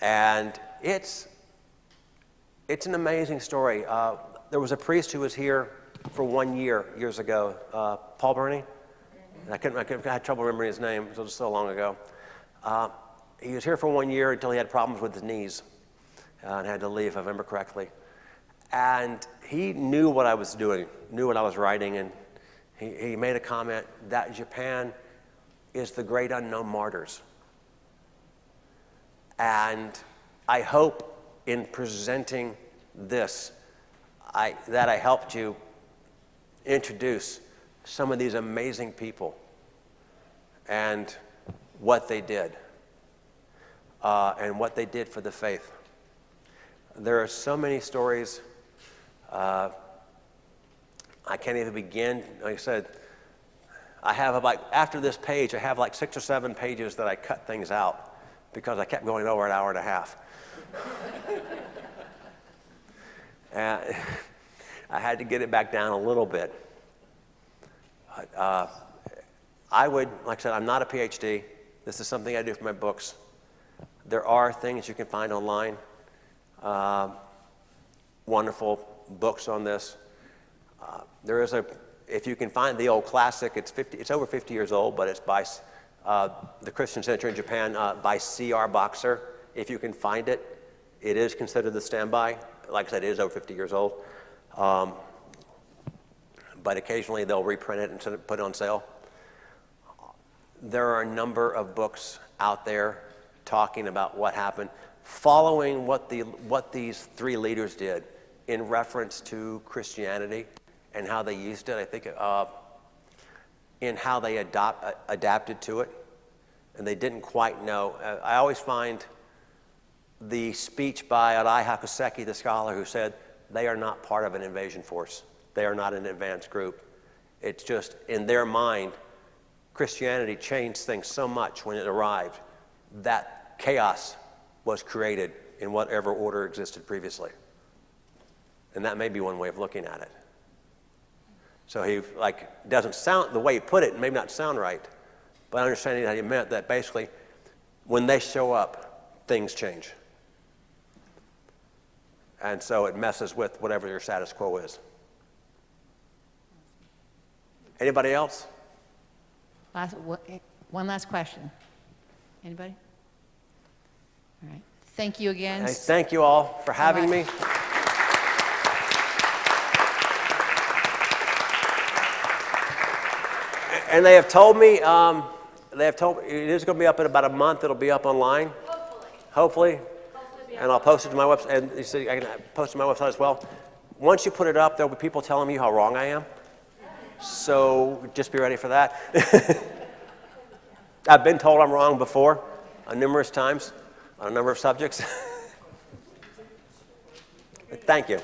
And it's an amazing story. There was a priest who was here for 1 year, years ago, Paul Burney. I had trouble remembering his name, it was so long ago. He was here for 1 year until he had problems with his knees and had to leave, if I remember correctly. And he knew what I was doing, knew what I was writing, and he made a comment that Japan is the great unknown martyrs. And I hope in presenting this, that I helped you introduce some of these amazing people and what they did and what they did for the faith. There are so many stories. I can't even begin. Like I said, I have after this page, I have like 6 or 7 pages that I cut things out because I kept going over an hour and a half. And I had to get it back down a little bit. I would, like I said, I'm not a PhD. This is something I do for my books. There are things you can find online, wonderful books on this. There is if you can find the old classic, it's over 50 years old, but it's by the Christian Center in Japan by C.R. Boxer. If you can find it, it is considered the standby. Like I said, it is over 50 years old. But occasionally they'll reprint it and put it on sale. There are a number of books out there talking about what happened, following what these 3 leaders did in reference to Christianity and how they used it. I think in how they adapted to it, and they didn't quite know. I always find the speech by Arai Hakuseki, the scholar, who said they are not part of an invasion force. They are not an advanced group. It's just, in their mind, Christianity changed things so much when it arrived that chaos was created in whatever order existed previously. And that may be one way of looking at it. So he doesn't sound, the way he put it maybe not sound right, but understanding that he meant that basically when they show up, things change. And so it messes with whatever your status quo is. Anybody else? One last question. Anybody? All right. Thank you again. Thank you all for having me. And they have told me it is going to be up in about a month. It'll be up online. Hopefully. And I'll post it to my website. And you see, I can post it to my website as well. Once you put it up, there'll be people telling me how wrong I am. So just be ready for that. I've been told I'm wrong before, numerous times, on a number of subjects. Thank you.